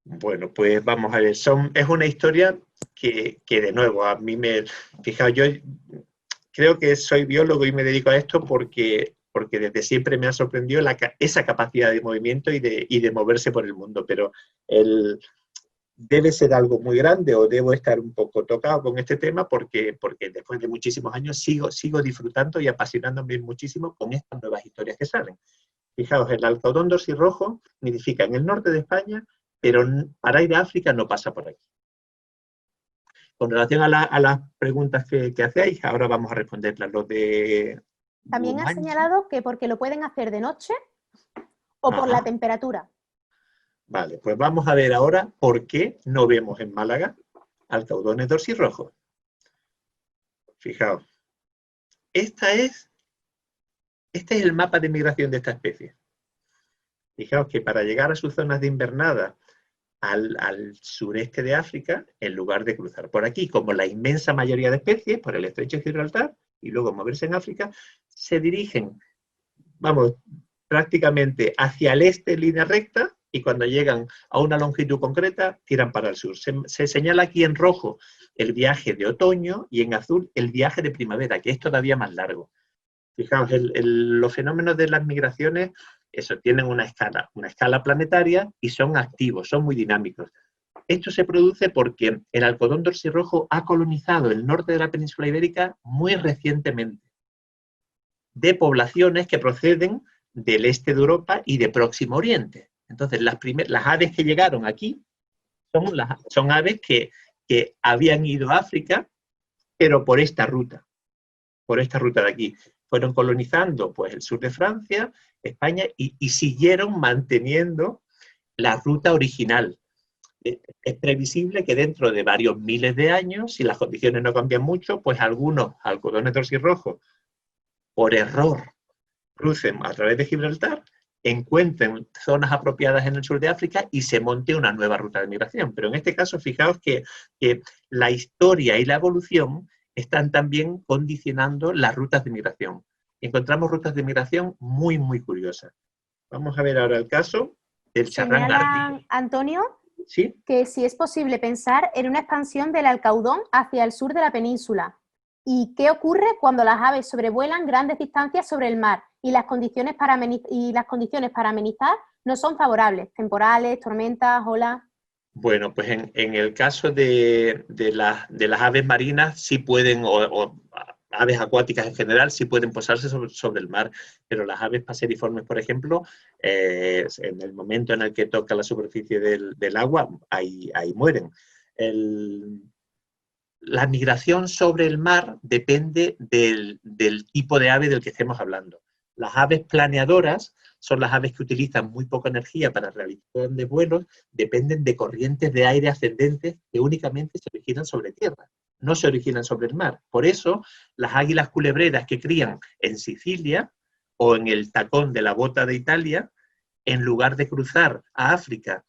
Bueno, pues vamos a ver. Es una historia que de nuevo, a mí fijaos, yo creo que soy biólogo y me dedico a esto porque desde siempre me ha sorprendido esa capacidad de movimiento y de moverse por el mundo, pero debe ser algo muy grande o debo estar un poco tocado con este tema porque después de muchísimos años sigo disfrutando y apasionándome muchísimo con estas nuevas historias que salen. Fijaos, el alcaudón dorsirrojo nidifica en el norte de España, pero para ir a África no pasa por aquí. Con relación a las preguntas que hacéis, ahora vamos a responderlas. También ha señalado que porque lo pueden hacer de noche o por la temperatura. Vale, pues vamos a ver ahora por qué no vemos en Málaga alcaudones dorsirrojos. Fijaos, este es el mapa de migración de esta especie. Fijaos que para llegar a sus zonas de invernada al sureste de África, en lugar de cruzar por aquí, como la inmensa mayoría de especies, por el estrecho de Gibraltar, y luego moverse en África, se dirigen, prácticamente hacia el este en línea recta, y cuando llegan a una longitud concreta, tiran para el sur. Se señala aquí en rojo el viaje de otoño y en azul el viaje de primavera, que es todavía más largo. Fijaos, los fenómenos de las migraciones, eso, tienen una escala planetaria y son activos, son muy dinámicos. Esto se produce porque el algodón dorsirrojo ha colonizado el norte de la península ibérica muy recientemente, de poblaciones que proceden del este de Europa y de Próximo Oriente. Entonces, las aves que llegaron aquí son aves que habían ido a África, pero por esta ruta de aquí. Fueron colonizando pues, el sur de Francia, España, y siguieron manteniendo la ruta original. Es previsible que dentro de varios miles de años, si las condiciones no cambian mucho, pues algunos algodones dorsirrojos, por error, crucen a través de Gibraltar, encuentren zonas apropiadas en el sur de África y se monte una nueva ruta de migración. Pero en este caso, fijaos que la historia y la evolución están también condicionando las rutas de migración. Encontramos rutas de migración muy, muy curiosas. Vamos a ver ahora el caso del charrán ártico. Antonio, ¿sí? Que si es posible pensar en una expansión del alcaudón hacia el sur de la península. ¿Y qué ocurre cuando las aves sobrevuelan grandes distancias sobre el mar y las condiciones para amenizar no son favorables? Temporales, tormentas, olas. Bueno, pues en el caso de las aves marinas sí pueden, o aves acuáticas en general, sí pueden posarse sobre el mar, pero las aves paseriformes, por ejemplo, en el momento en el que toca la superficie del agua, ahí mueren. La migración sobre el mar depende del tipo de ave del que estemos hablando. Las aves planeadoras son las aves que utilizan muy poca energía para realizar vuelos, dependen de corrientes de aire ascendentes que únicamente se originan sobre tierra, no se originan sobre el mar. Por eso, las águilas culebreras que crían en Sicilia o en el tacón de la Bota de Italia, en lugar de cruzar a África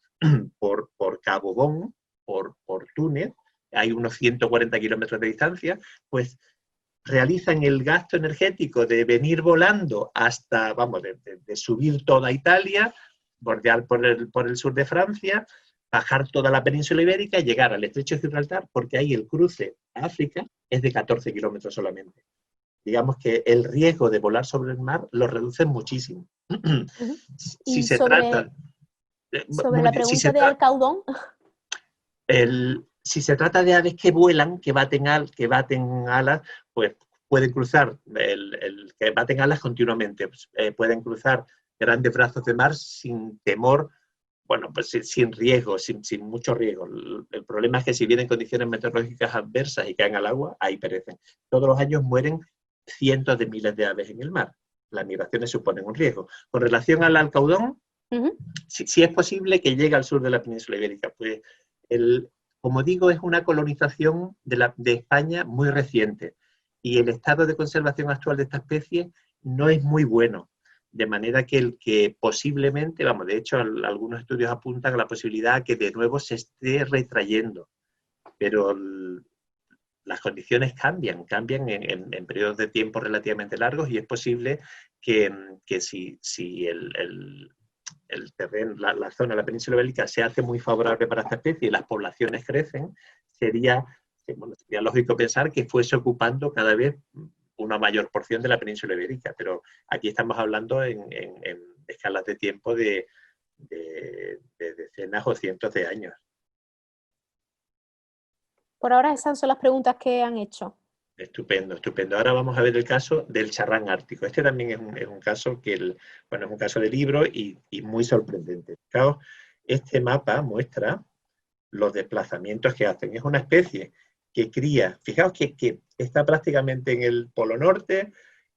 por Cabo Bon, por Túnez, hay unos 140 kilómetros de distancia, pues realizan el gasto energético de venir volando hasta, vamos, de subir toda Italia, bordear por el sur de Francia, bajar toda la península ibérica y llegar al estrecho de Gibraltar, porque ahí el cruce a África es de 14 kilómetros solamente. Digamos que el riesgo de volar sobre el mar lo reduce muchísimo. Si se trata... Sobre la pregunta de alcaudón... Si se trata de aves que vuelan, que baten alas, pues pueden cruzar, que baten alas continuamente, pueden cruzar grandes brazos de mar sin temor, bueno, pues sin riesgo, sin mucho riesgo. El problema es que si vienen condiciones meteorológicas adversas y caen al agua, ahí perecen. Todos los años mueren cientos de miles de aves en el mar. Las migraciones suponen un riesgo. Con relación al alcaudón, sí es posible que llegue al sur de la península ibérica, pues como digo, es una colonización de España muy reciente y el estado de conservación actual de esta especie no es muy bueno, de manera que posiblemente, vamos, de hecho algunos estudios apuntan a la posibilidad que de nuevo se esté retrayendo, pero las condiciones cambian en periodos de tiempo relativamente largos y es posible que si el terreno, la zona, la península ibérica se hace muy favorable para esta especie y las poblaciones crecen, sería lógico pensar que fuese ocupando cada vez una mayor porción de la península ibérica, pero aquí estamos hablando en escalas de tiempo de decenas o cientos de años. Por ahora esas son las preguntas que han hecho. Estupendo, estupendo. Ahora vamos a ver el caso del charrán ártico. Este también es un caso que, es un caso de libro y muy sorprendente. Fijaos, este mapa muestra los desplazamientos que hacen. Es una especie que cría, fijaos que está prácticamente en el Polo Norte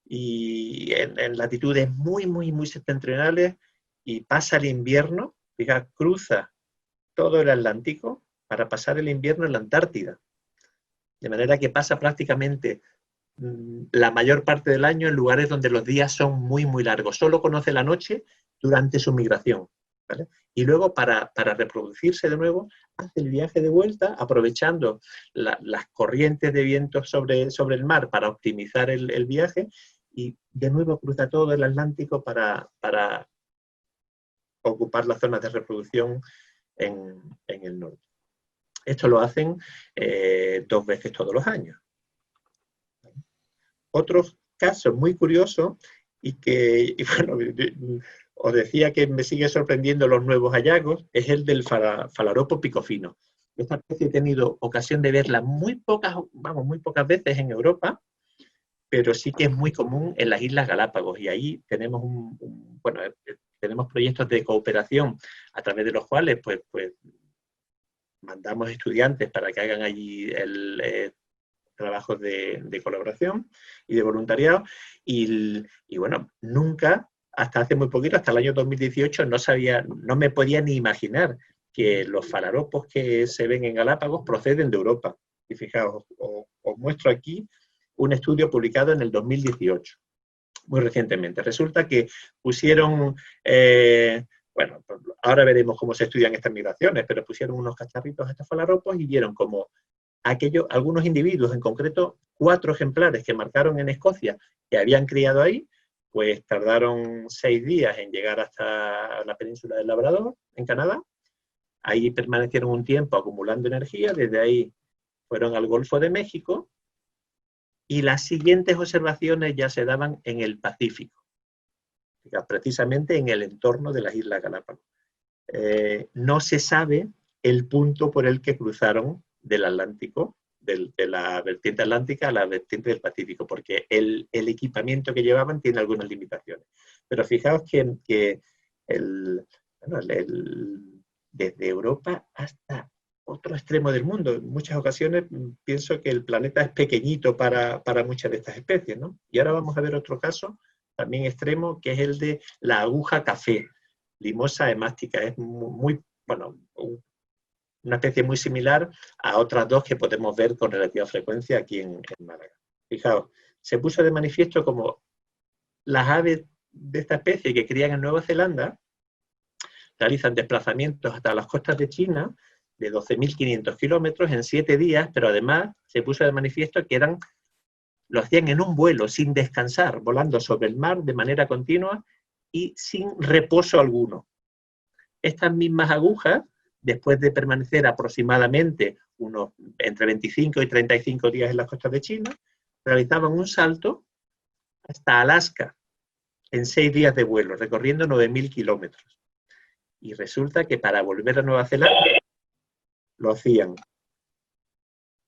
y en latitudes muy, muy, muy septentrionales y pasa el invierno, fijaos, cruza todo el Atlántico para pasar el invierno en la Antártida. De manera que pasa prácticamente la mayor parte del año en lugares donde los días son muy, muy largos. Solo conoce la noche durante su migración, ¿vale? Y luego, para reproducirse de nuevo, hace el viaje de vuelta, aprovechando las corrientes de viento sobre el mar para optimizar el viaje, y de nuevo cruza todo el Atlántico para ocupar las zonas de reproducción en el norte. Esto lo hacen 2 veces todos los años. Otro caso muy curioso, bueno, os decía que me sigue sorprendiendo los nuevos hallazgos, es el del Phalaropo picofino. Esta especie he tenido ocasión de verla muy pocas veces en Europa, pero sí que es muy común en las Islas Galápagos, y ahí tenemos tenemos proyectos de cooperación a través de los cuales pues mandamos estudiantes para que hagan allí trabajos de colaboración y de voluntariado, y bueno, nunca, hasta hace muy poquito, hasta el año 2018, no me podía ni imaginar que los falaropos que se ven en Galápagos proceden de Europa. Y fijaos, os muestro aquí un estudio publicado en el 2018, muy recientemente. Resulta que pusieron, bueno, ahora veremos cómo se estudian estas migraciones, pero pusieron unos cacharritos a estos falaropos y vieron como algunos individuos, en concreto 4 ejemplares que marcaron en Escocia, que habían criado ahí, pues tardaron 6 días en llegar hasta la península del Labrador, en Canadá. Ahí permanecieron un tiempo acumulando energía, desde ahí fueron al Golfo de México, y las siguientes observaciones ya se daban en el Pacífico, precisamente en el entorno de las Islas Galápagos. No se sabe el punto por el que cruzaron del Atlántico, de la vertiente atlántica a la vertiente del Pacífico, porque el equipamiento que llevaban tiene algunas limitaciones. Pero fijaos que desde Europa hasta otro extremo del mundo, en muchas ocasiones pienso que el planeta es pequeñito para muchas de estas especies, ¿no? Y ahora vamos a ver otro caso, también extremo, que es el de la aguja café, Limosa hemástica. Es una especie muy similar a otras 2 que podemos ver con relativa frecuencia aquí en Málaga. Fijaos, se puso de manifiesto como las aves de esta especie que crían en Nueva Zelanda realizan desplazamientos hasta las costas de China de 12.500 kilómetros en 7 días, pero además se puso de manifiesto que lo hacían en un vuelo, sin descansar, volando sobre el mar de manera continua y sin reposo alguno. Estas mismas agujas, después de permanecer aproximadamente entre 25 y 35 días en las costas de China, realizaban un salto hasta Alaska en 6 días de vuelo, recorriendo 9.000 kilómetros. Y resulta que para volver a Nueva Zelanda lo hacían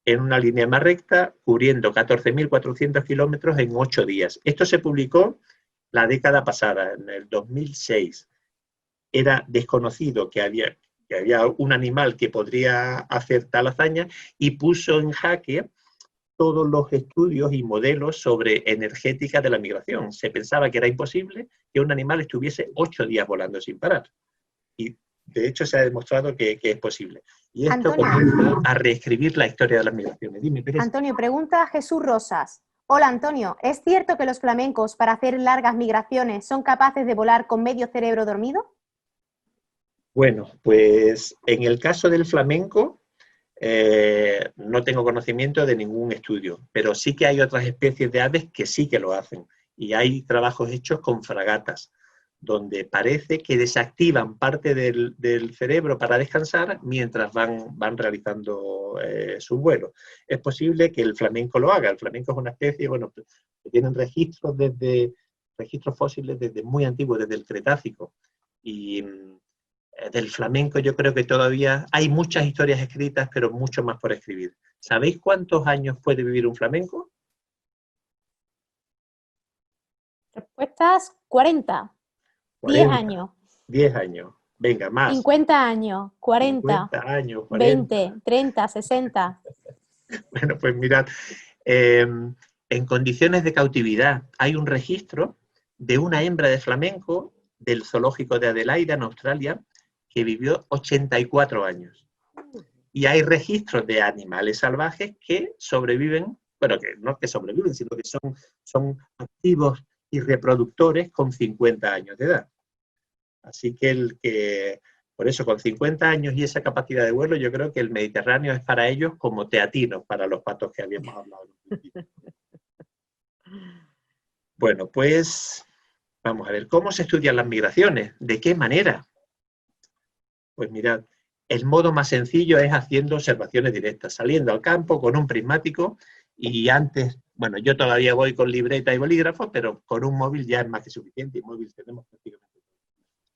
en una línea más recta, cubriendo 14.400 kilómetros en 8 días. Esto se publicó la década pasada, en el 2006. Era desconocido que había un animal que podría hacer tal hazaña, y puso en jaque todos los estudios y modelos sobre energética de la migración. Se pensaba que era imposible que un animal estuviese 8 días volando sin parar. Y de hecho se ha demostrado que es posible. Y esto comienza a reescribir la historia de las migraciones. Dime, Teresa. Antonio, pregunta Jesús Rosas. Hola, Antonio, ¿es cierto que los flamencos para hacer largas migraciones son capaces de volar con medio cerebro dormido? Bueno, pues en el caso del flamenco no tengo conocimiento de ningún estudio, pero sí que hay otras especies de aves que sí que lo hacen. Y hay trabajos hechos con fragatas, donde parece que desactivan parte del cerebro para descansar mientras van realizando su vuelo. Es posible que el flamenco lo haga. El flamenco es una especie, bueno, que tienen registros fósiles desde muy antiguos, desde el Cretácico. Y del flamenco yo creo que todavía hay muchas historias escritas, pero mucho más por escribir. ¿Sabéis cuántos años puede vivir un flamenco? Respuestas: 40. 10 años. 10 años. Venga, más. 50 años, 40, 50 años, 40. 20, 30, 60. Bueno, pues mirad, en condiciones de cautividad hay un registro de una hembra de flamenco del zoológico de Adelaida, en Australia, que vivió 84 años. Y hay registros de animales salvajes que sobreviven, bueno, que no que sobreviven, sino que son activos y reproductores con 50 años de edad. Así que por eso, con 50 años y esa capacidad de vuelo, yo creo que el Mediterráneo es para ellos como Teatinos para los patos que habíamos hablado. Bueno, pues vamos a ver, ¿cómo se estudian las migraciones? ¿De qué manera? Pues mirad, el modo más sencillo es haciendo observaciones directas, saliendo al campo con un prismático y antes, bueno, yo todavía voy con libreta y bolígrafo, pero con un móvil ya es más que suficiente y móvil tenemos prácticamente.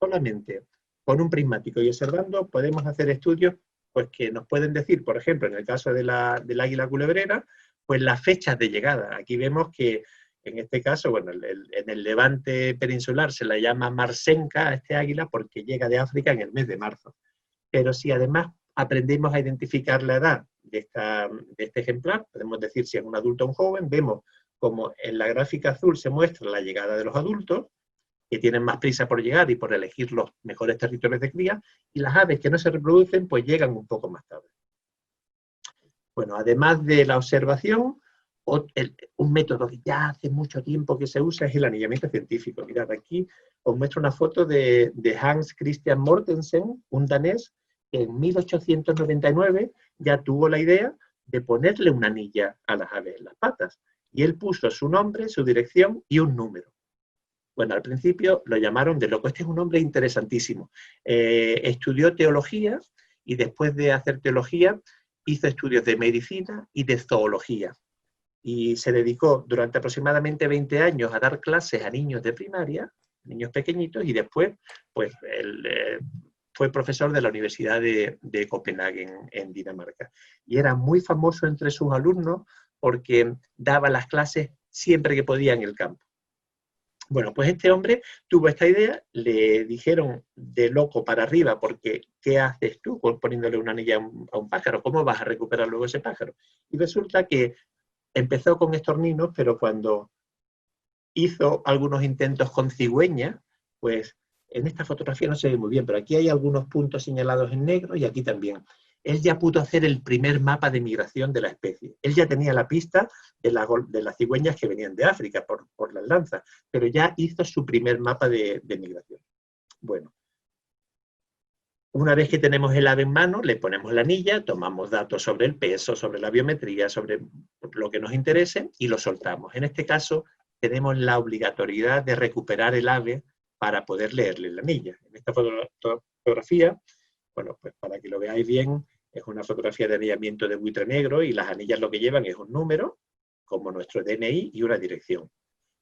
Solamente con un prismático y observando podemos hacer estudios pues, que nos pueden decir, por ejemplo, en el caso del águila culebrera, pues las fechas de llegada. Aquí vemos que en este caso, bueno, en el Levante peninsular se la llama marsenca a este águila porque llega de África en el mes de marzo. Pero si además aprendemos a identificar la edad de este ejemplar, podemos decir si es un adulto o un joven, vemos como en la gráfica azul se muestra la llegada de los adultos, que tienen más prisa por llegar y por elegir los mejores territorios de cría, y las aves que no se reproducen, pues llegan un poco más tarde. Bueno, además de la observación, un método que ya hace mucho tiempo que se usa es el anillamiento científico. Mirad, aquí os muestro una foto de Hans Christian Mortensen, un danés, que en 1899 ya tuvo la idea de ponerle una anilla a las aves en las patas. Y él puso su nombre, su dirección y un número. Bueno, al principio lo llamaron de loco. Este es un hombre interesantísimo. Estudió teología y después de hacer teología hizo estudios de medicina y de zoología. Y se dedicó durante aproximadamente 20 años a dar clases a niños de primaria, niños pequeñitos, y después pues, fue profesor de la Universidad de Copenhague en Dinamarca. Y era muy famoso entre sus alumnos porque daba las clases siempre que podía en el campo. Bueno, pues este hombre tuvo esta idea, le dijeron de loco para arriba, porque ¿qué haces tú poniéndole una anilla a un pájaro? ¿Cómo vas a recuperar luego ese pájaro? Y resulta que empezó con estorninos, pero cuando hizo algunos intentos con cigüeñas, pues en esta fotografía no se ve muy bien, pero aquí hay algunos puntos señalados en negro y aquí también. Él ya pudo hacer el primer mapa de migración de la especie. Él ya tenía la pista de las cigüeñas que venían de África por las lanzas, pero ya hizo su primer mapa de migración. Bueno, una vez que tenemos el ave en mano, le ponemos la anilla, tomamos datos sobre el peso, sobre la biometría, sobre lo que nos interese y lo soltamos. En este caso, tenemos la obligatoriedad de recuperar el ave para poder leerle la anilla. En esta fotografía, bueno, pues para que lo veáis bien, es una fotografía de anillamiento de buitre negro y las anillas lo que llevan es un número, como nuestro DNI, y una dirección.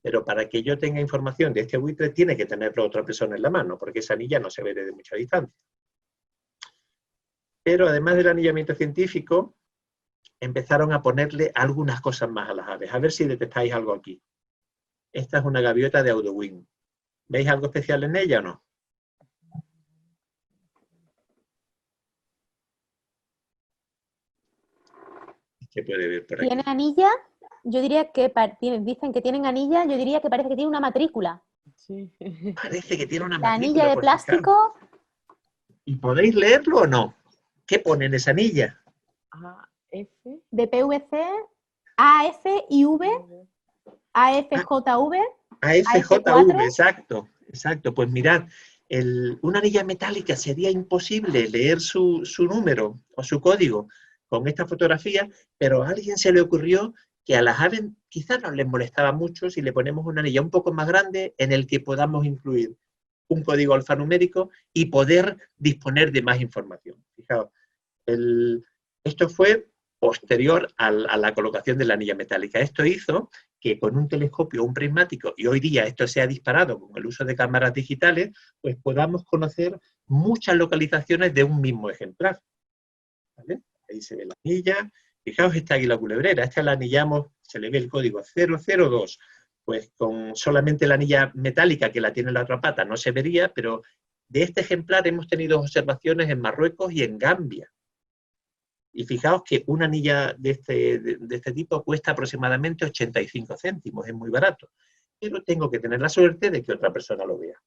Pero para que yo tenga información de este buitre, tiene que tenerlo otra persona en la mano, porque esa anilla no se ve desde mucha distancia. Pero además del anillamiento científico, empezaron a ponerle algunas cosas más a las aves. A ver si detectáis algo aquí. Esta es una gaviota de Audouin. ¿Veis algo especial en ella o no? ¿Qué puede ver por aquí? ¿Tiene anilla? Yo diría que, dicen que tienen anilla, yo diría que parece que tiene una matrícula. Sí. Parece que tiene una matrícula. La matrícula. anilla de plástico. ¿Y podéis leerlo o no? ¿Qué pone en esa anilla? AF. De PVC, AF y V, AFJV. AFJV, exacto. Pues mirad, una anilla metálica sería imposible leer su número o su código con esta fotografía, pero a alguien se le ocurrió que a las aves quizás no les molestaba mucho si le ponemos una anilla un poco más grande en el que podamos incluir un código alfanumérico y poder disponer de más información. Fijaos, esto fue posterior a la colocación de la anilla metálica. Esto hizo que con un telescopio o un prismático, y hoy día esto se ha disparado con el uso de cámaras digitales, pues podamos conocer muchas localizaciones de un mismo ejemplar. ¿Vale? Ahí se ve la anilla. Fijaos esta águila culebrera, esta la anillamos, se le ve el código 002. Pues con solamente la anilla metálica que la tiene en la otra pata no se vería, pero de este ejemplar hemos tenido observaciones en Marruecos y en Gambia. Y fijaos que una anilla de este tipo cuesta aproximadamente 85 céntimos, es muy barato. Pero tengo que tener la suerte de que otra persona lo vea.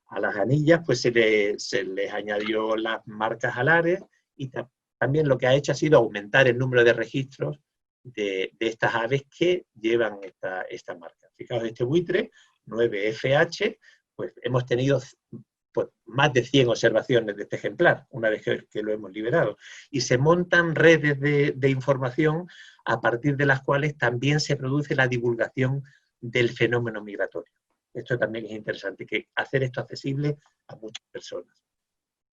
A las anillas pues se les añadió las marcas alares y también lo que ha hecho ha sido aumentar el número de registros de estas aves que llevan esta marca. Fijaos, este buitre, 9FH, pues hemos tenido pues, más de 100 observaciones de este ejemplar, una vez que lo hemos liberado. Y se montan redes de información a partir de las cuales también se produce la divulgación del fenómeno migratorio. Esto también es interesante, que hacer esto accesible a muchas personas.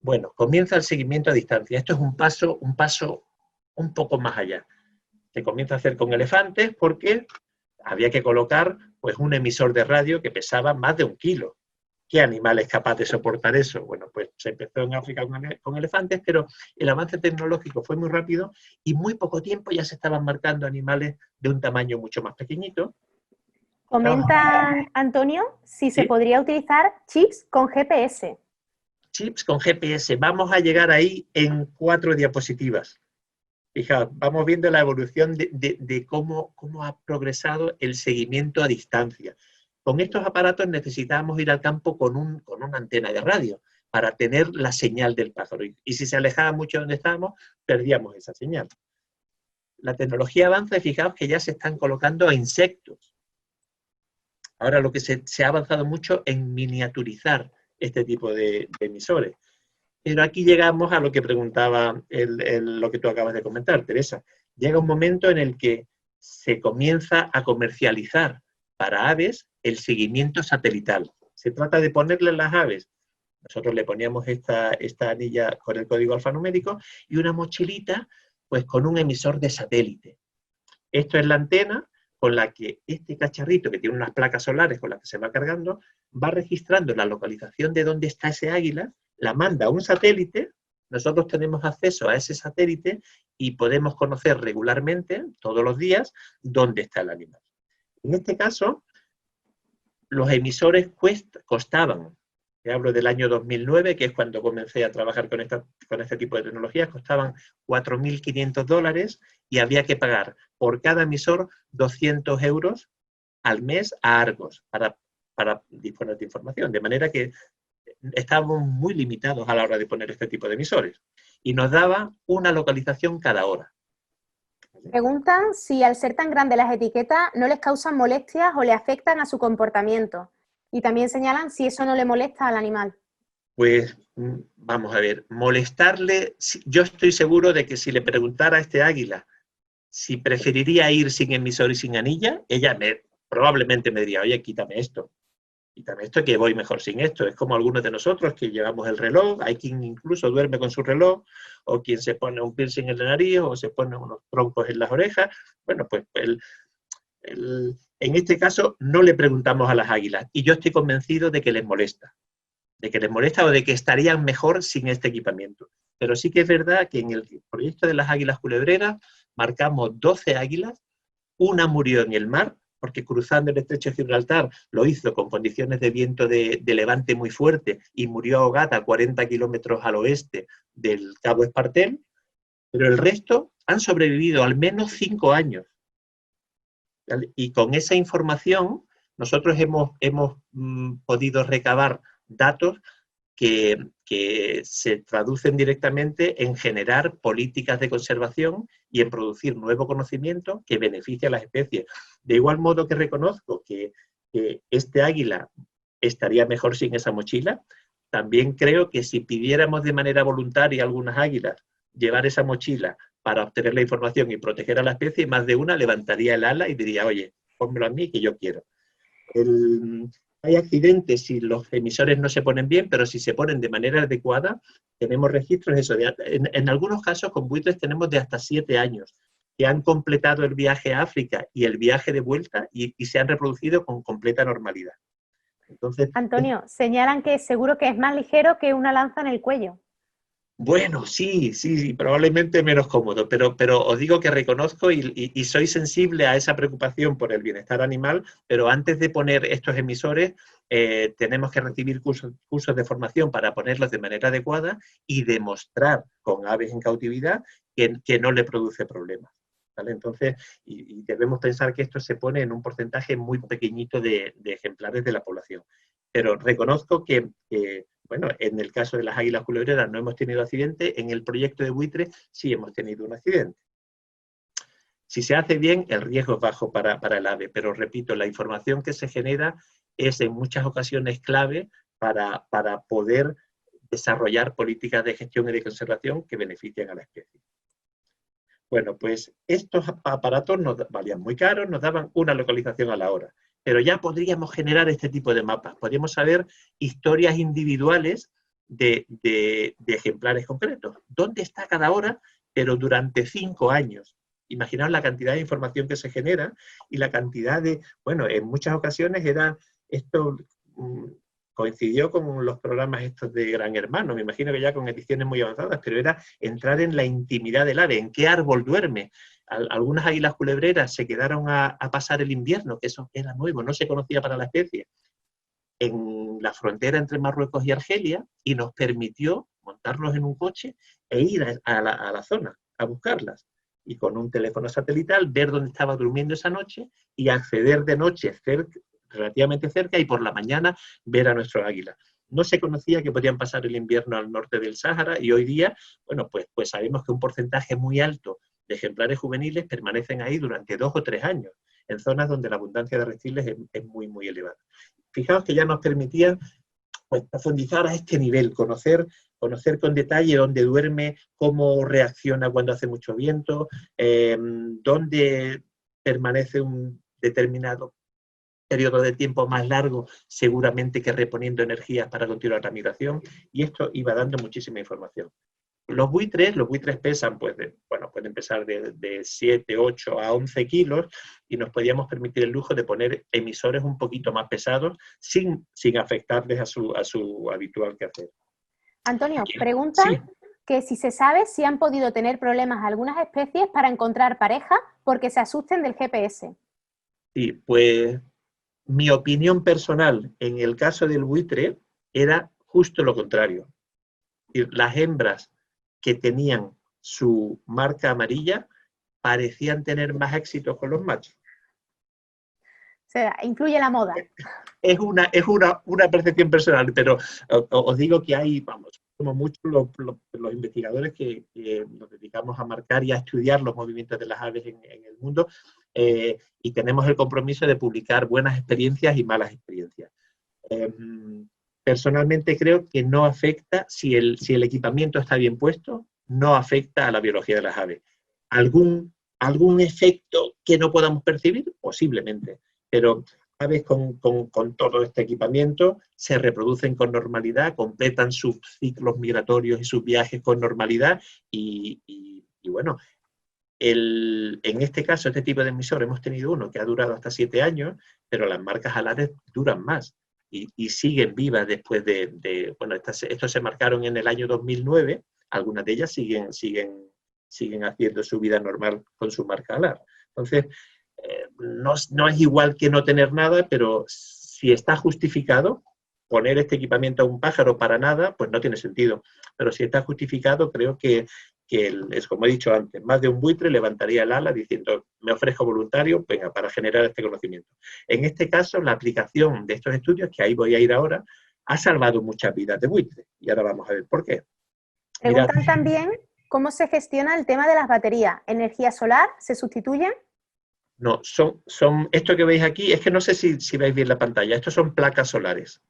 Bueno, comienza el seguimiento a distancia. Esto es un paso un poco más allá. Se comienza a hacer con elefantes porque había que colocar pues, un emisor de radio que pesaba más de 1 kilo. ¿Qué animal es capaz de soportar eso? Bueno, pues se empezó en África con elefantes, pero el avance tecnológico fue muy rápido y muy poco tiempo ya se estaban marcando animales de un tamaño mucho más pequeñito. Comenta Antonio si se podría utilizar chips con GPS. Chips con GPS. Vamos a llegar ahí en 4 diapositivas. Fijaos, vamos viendo la evolución de cómo ha progresado el seguimiento a distancia. Con estos aparatos necesitábamos ir al campo con una antena de radio para tener la señal del pájaro. Y si se alejaba mucho de donde estábamos, perdíamos esa señal. La tecnología avanza y fijaos que ya se están colocando a insectos. Ahora lo que se ha avanzado mucho en miniaturizar este tipo de emisores. Pero aquí llegamos a lo que preguntaba lo que tú acabas de comentar, Teresa. Llega un momento en el que se comienza a comercializar para aves el seguimiento satelital. Se trata de ponerle a las aves. Nosotros le poníamos esta anilla con el código alfanumérico y una mochilita pues con un emisor de satélite. Esto es la antena con la que este cacharrito, que tiene unas placas solares con las que se va cargando, va registrando la localización de dónde está ese águila, la manda a un satélite, nosotros tenemos acceso a ese satélite y podemos conocer regularmente, todos los días, dónde está el animal. En este caso, los emisores costaban, te hablo del año 2009, que es cuando comencé a trabajar con este tipo de tecnologías, costaban $4.500 y había que pagar por cada emisor 200 € al mes a Argos para disponer de información. De manera que estábamos muy limitados a la hora de poner este tipo de emisores. Y nos daba una localización cada hora. Preguntan si al ser tan grandes las etiquetas no les causan molestias o le afectan a su comportamiento. Y también señalan si eso no le molesta al animal. Pues vamos a ver, molestarle, yo estoy seguro de que si le preguntara a este águila si preferiría ir sin emisor y sin anilla, ella probablemente me diría, oye, quítame esto que voy mejor sin esto. Es como algunos de nosotros que llevamos el reloj, hay quien incluso duerme con su reloj, o quien se pone un piercing en la nariz, o se pone unos troncos en las orejas. Bueno, pues en este caso no le preguntamos a las águilas, y yo estoy convencido de que les molesta o de que estarían mejor sin este equipamiento. Pero sí que es verdad que en el proyecto de las águilas culebreras marcamos 12 águilas, una murió en el mar, porque cruzando el estrecho de Gibraltar lo hizo con condiciones de viento de levante muy fuerte y murió ahogada a 40 kilómetros al oeste del Cabo Espartel, pero el resto han sobrevivido al menos 5 años. Y con esa información nosotros hemos podido recabar datos que se traducen directamente en generar políticas de conservación y en producir nuevo conocimiento que beneficia a las especies. De igual modo que reconozco que este águila estaría mejor sin esa mochila, también creo que si pidiéramos de manera voluntaria a algunas águilas llevar esa mochila para obtener la información y proteger a la especie, más de una levantaría el ala y diría, oye, pónmelo a mí que yo quiero. Hay accidentes si los emisores no se ponen bien, pero si se ponen de manera adecuada, tenemos registros de eso. En algunos casos con buitres tenemos de hasta 7 años que han completado el viaje a África y el viaje de vuelta y se han reproducido con completa normalidad. Entonces, Antonio, señalan que seguro que es más ligero que una lanza en el cuello. Bueno, sí, probablemente menos cómodo, pero os digo que reconozco y soy sensible a esa preocupación por el bienestar animal, pero antes de poner estos emisores tenemos que recibir cursos de formación para ponerlos de manera adecuada y demostrar con aves en cautividad que no le produce problemas, ¿vale? Entonces, y debemos pensar que esto se pone en un porcentaje muy pequeñito de ejemplares de la población. Pero reconozco que bueno, en el caso de las águilas culebreras no hemos tenido accidente, en el proyecto de buitre sí hemos tenido un accidente. Si se hace bien, el riesgo es bajo para el ave, pero repito, la información que se genera es en muchas ocasiones clave para poder desarrollar políticas de gestión y de conservación que beneficien a la especie. Bueno, pues estos aparatos nos valían muy caros, nos daban una localización a la hora. Pero ya podríamos generar este tipo de mapas. Podríamos saber historias individuales de ejemplares concretos. ¿Dónde está cada hora? Pero durante 5 años. Imaginaos la cantidad de información que se genera y la cantidad de... Bueno, en muchas ocasiones era esto... coincidió con los programas estos de Gran Hermano, me imagino que ya con ediciones muy avanzadas, pero era entrar en la intimidad del ave, en qué árbol duerme. Algunas águilas culebreras se quedaron a pasar el invierno, que eso era nuevo, no se conocía para la especie, en la frontera entre Marruecos y Argelia, y nos permitió montarnos en un coche e ir a la zona a buscarlas. Y con un teléfono satelital ver dónde estaba durmiendo esa noche y acceder de noche relativamente cerca y por la mañana ver a nuestro águila. No se conocía que podían pasar el invierno al norte del Sáhara y hoy día, bueno, pues sabemos que un porcentaje muy alto de ejemplares juveniles permanecen ahí durante 2 o 3 años, en zonas donde la abundancia de reptiles es muy, muy elevada. Fijaos que ya nos permitía pues, profundizar a este nivel, conocer con detalle dónde duerme, cómo reacciona cuando hace mucho viento, dónde permanece un determinado periodo de tiempo más largo, seguramente que reponiendo energías para continuar la migración, y esto iba dando muchísima información. Los buitres pesan, pues, pueden pesar de 7, 8 a 11 kilos, y nos podíamos permitir el lujo de poner emisores un poquito más pesados, sin afectarles a su habitual quehacer. Antonio, pregunta que si se sabe si han podido tener problemas algunas especies para encontrar pareja porque se asusten del GPS. Sí, pues mi opinión personal en el caso del buitre era justo lo contrario. Las hembras que tenían su marca amarilla parecían tener más éxito con los machos. O sea, influye la moda. Es una percepción personal, pero os digo que hay, como muchos los investigadores que nos dedicamos a marcar y a estudiar los movimientos de las aves en el mundo, y tenemos el compromiso de publicar buenas experiencias y malas experiencias. Personalmente creo que no afecta, si el equipamiento está bien puesto, no afecta a la biología de las aves. ¿Algún efecto que no podamos percibir? Posiblemente, pero aves con todo este equipamiento se reproducen con normalidad, completan sus ciclos migratorios y sus viajes con normalidad y bueno, en este caso, este tipo de emisor, hemos tenido uno que ha durado hasta 7 años, pero las marcas alares duran más y siguen vivas después bueno, estos se marcaron en el año 2009, algunas de ellas siguen haciendo su vida normal con su marca alar. Entonces, no es igual que no tener nada, pero si está justificado, poner este equipamiento a un pájaro para nada, pues no tiene sentido. Pero si está justificado, creo que es como he dicho antes, más de un buitre levantaría el ala diciendo, me ofrezco voluntario, venga, para generar este conocimiento. En este caso, la aplicación de estos estudios, que ahí voy a ir ahora, ha salvado muchas vidas de buitre. Y ahora vamos a ver por qué. Preguntan también cómo se gestiona el tema de las baterías. ¿Energía solar se sustituye? No, esto que veis aquí, es que no sé si veis bien la pantalla, estos son placas solares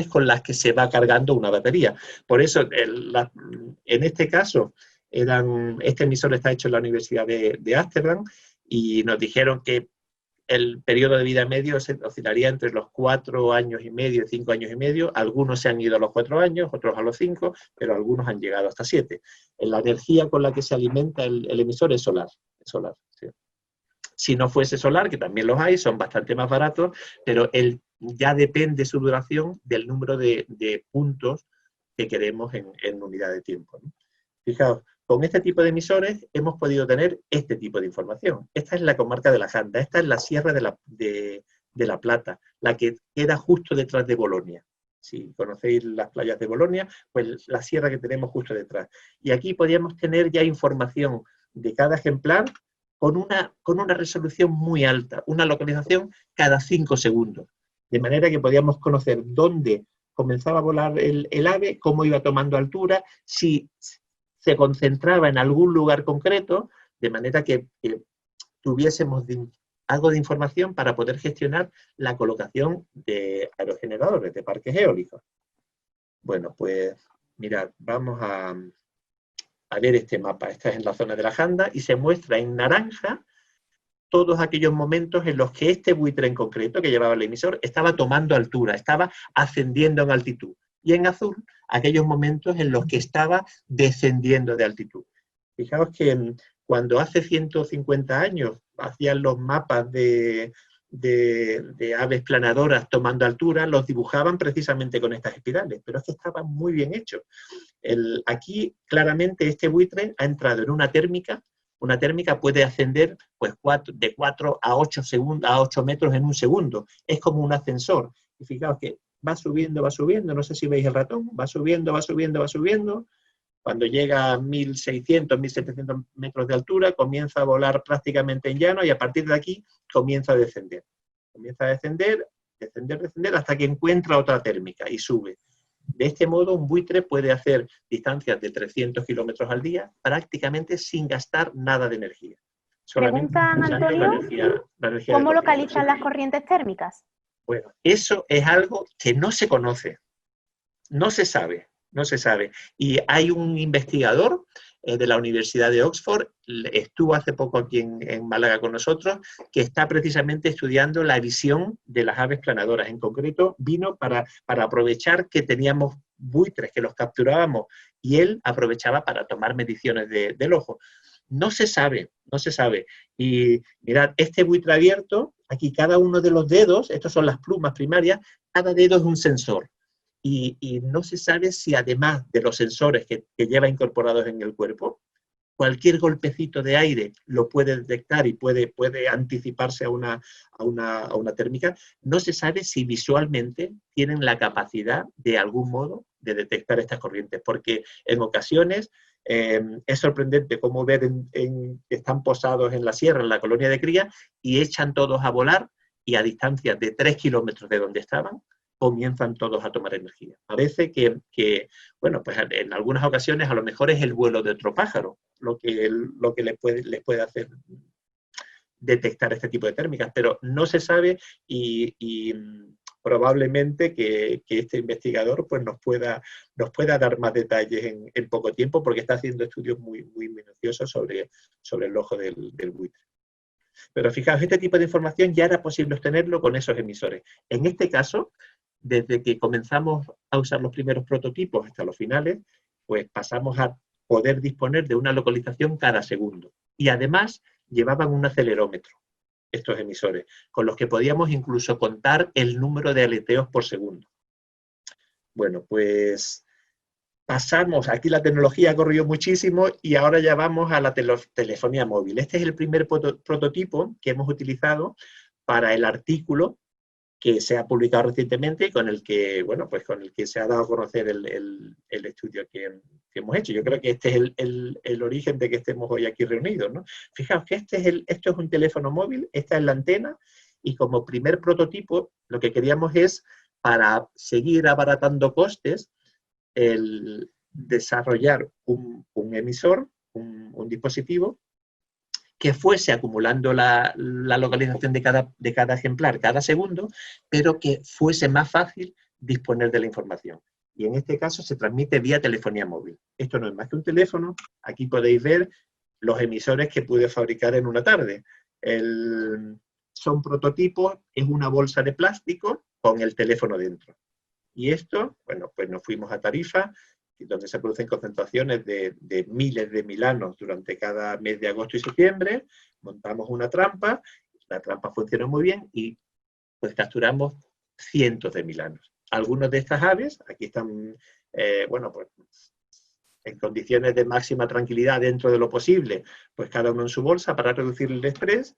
con las que se va cargando una batería. Por eso, en este caso, este emisor está hecho en la Universidad de Ámsterdam y nos dijeron que el periodo de vida medio oscilaría entre los 4 años y medio y 5 años y medio. Algunos se han ido a los 4 años, otros a los 5, pero algunos han llegado hasta 7. La energía con la que se alimenta el emisor es solar. Sí. Si no fuese solar, que también los hay, son bastante más baratos, pero ya depende su duración del número de puntos que queremos en unidad de tiempo, ¿no? Fijaos, con este tipo de emisores hemos podido tener este tipo de información. Esta es la comarca de la Janda, esta es la Sierra de la Plata, la que queda justo detrás de Bolonia. Si conocéis las playas de Bolonia, pues la sierra que tenemos justo detrás. Y aquí podríamos tener ya información de cada ejemplar con una resolución muy alta, una localización cada 5 segundos. De manera que podíamos conocer dónde comenzaba a volar el ave, cómo iba tomando altura, si se concentraba en algún lugar concreto, de manera que tuviésemos algo de información para poder gestionar la colocación de aerogeneradores, de parques eólicos. Bueno, pues mirad, vamos a ver este mapa. Esta es en la zona de la Janda y se muestra en naranja todos aquellos momentos en los que este buitre en concreto, que llevaba el emisor, estaba tomando altura, estaba ascendiendo en altitud. y en azul aquellos momentos en los que estaba descendiendo de altitud. Fijaos que cuando hace 150 años hacían los mapas de aves planadoras tomando altura, los dibujaban precisamente con estas espirales, pero es que estaban muy bien hechos. Aquí claramente este buitre ha entrado en una térmica puede ascender pues, de 4 a 8 metros en un segundo, es como un ascensor. Y fijaos que va subiendo, no sé si veis el ratón, va subiendo, cuando llega a 1.600, 1.700 metros de altura, comienza a volar prácticamente en llano y a partir de aquí comienza a descender. Comienza a descender, hasta que encuentra otra térmica y sube. De este modo, un buitre puede hacer distancias de 300 kilómetros al día prácticamente sin gastar nada de energía. Preguntan, Antonio, ¿cómo localizan las corrientes térmicas? Bueno, eso es algo que no se conoce, no se sabe. Y hay un investigador de la Universidad de Oxford, estuvo hace poco aquí en Málaga con nosotros, que está precisamente estudiando la visión de las aves planadoras. En concreto, vino para aprovechar que teníamos buitres, que los capturábamos, y él aprovechaba para tomar mediciones del ojo. No se sabe. Y mirad, este buitre abierto, aquí cada uno de los dedos, estas son las plumas primarias, cada dedo es un sensor. Y no se sabe si además de los sensores que lleva incorporados en el cuerpo, cualquier golpecito de aire lo puede detectar y puede anticiparse a una térmica. No se sabe si visualmente tienen la capacidad de algún modo de detectar estas corrientes, porque en ocasiones es sorprendente cómo ver que están posados en la sierra, en la colonia de cría, y echan todos a volar y a distancias de 3 kilómetros de donde estaban, comienzan todos a tomar energía. Parece que, bueno, pues en algunas ocasiones a lo mejor es el vuelo de otro pájaro lo que les puede hacer detectar este tipo de térmicas, pero no se sabe y probablemente que este investigador pues nos pueda dar más detalles en poco tiempo, porque está haciendo estudios muy minuciosos sobre el ojo del buitre. Pero fijaos, este tipo de información ya era posible obtenerlo con esos emisores. En este caso, desde que comenzamos a usar los primeros prototipos hasta los finales, pues pasamos a poder disponer de una localización cada segundo. Y además llevaban un acelerómetro, estos emisores, con los que podíamos incluso contar el número de aleteos por segundo. Bueno, pues pasamos, aquí la tecnología ha corrido muchísimo y ahora ya vamos a la telefonía móvil. Este es el primer prototipo que hemos utilizado para el artículo que se ha publicado recientemente y con el que, bueno, pues con el que se ha dado a conocer el estudio que hemos hecho. Yo creo que este es el origen de que estemos hoy aquí reunidos, ¿no? Fijaos que esto es un teléfono móvil, esta es la antena, y como primer prototipo lo que queríamos es, para seguir abaratando costes, el desarrollar un emisor, un dispositivo, que fuese acumulando la localización de cada ejemplar cada segundo, pero que fuese más fácil disponer de la información. Y en este caso se transmite vía telefonía móvil. Esto no es más que un teléfono. Aquí podéis ver los emisores que pude fabricar en una tarde. Son prototipos, es una bolsa de plástico con el teléfono dentro. Y esto, bueno, pues nos fuimos a Tarifa, donde se producen concentraciones de miles de milanos durante cada mes de agosto y septiembre, montamos una trampa, la trampa funcionó muy bien y pues capturamos cientos de milanos. Algunas de estas aves, aquí están, bueno, pues en condiciones de máxima tranquilidad dentro de lo posible, pues cada uno en su bolsa para reducir el estrés,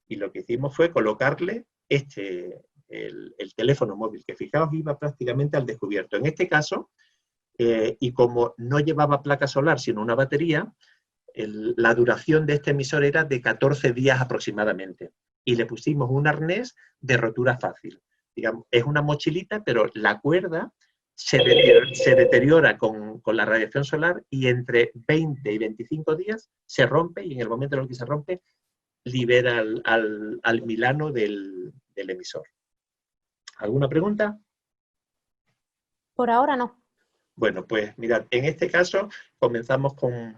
y lo que hicimos fue colocarle el teléfono móvil, que fijaos iba prácticamente al descubierto. En este caso, y como no llevaba placa solar sino una batería, la duración de este emisor era de 14 días aproximadamente, y le pusimos un arnés de rotura fácil. Digamos, es una mochilita, pero la cuerda se deteriora con la radiación solar, y entre 20 y 25 días se rompe, y en el momento en el que se rompe libera al milano del emisor. ¿Alguna pregunta? Por ahora no. Bueno, pues mirad, en este caso comenzamos con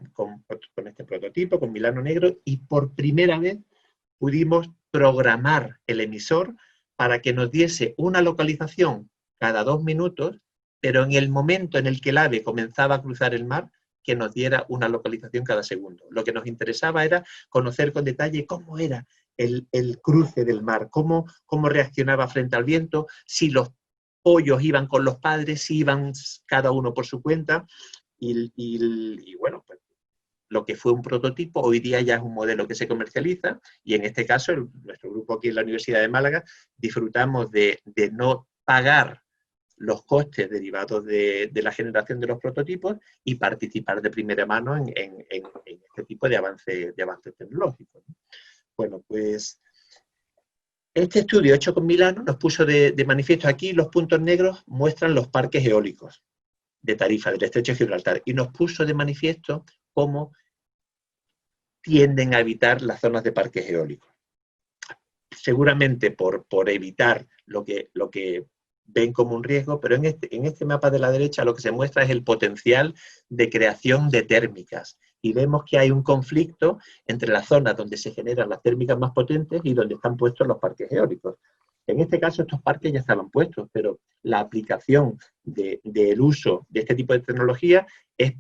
este prototipo, con milano negro, y por primera vez pudimos programar el emisor para que nos diese una localización cada 2 minutos pero en el momento en el que el ave comenzaba a cruzar el mar, que nos diera una localización cada segundo. Lo que nos interesaba era conocer con detalle cómo era el cruce del mar, cómo reaccionaba frente al viento, si los pollos iban con los padres, si iban cada uno por su cuenta, y bueno, pues lo que fue un prototipo, hoy día ya es un modelo que se comercializa, y en este caso, nuestro grupo aquí en la Universidad de Málaga, disfrutamos de no pagar los costes derivados de la generación de los prototipos y participar de primera mano en este tipo de avances tecnológicos. Bueno, pues este estudio hecho con Milano nos puso de manifiesto, aquí los puntos negros muestran los parques eólicos de Tarifa, del Estrecho de Gibraltar, y nos puso de manifiesto cómo tienden a evitar las zonas de parques eólicos. Seguramente por evitar lo que ven como un riesgo, pero en este mapa de la derecha lo que se muestra es el potencial de creación de térmicas. Y vemos que hay un conflicto entre las zonas donde se generan las térmicas más potentes y donde están puestos los parques eólicos. En este caso estos parques ya estaban puestos, pero la aplicación del uso de este tipo de tecnología es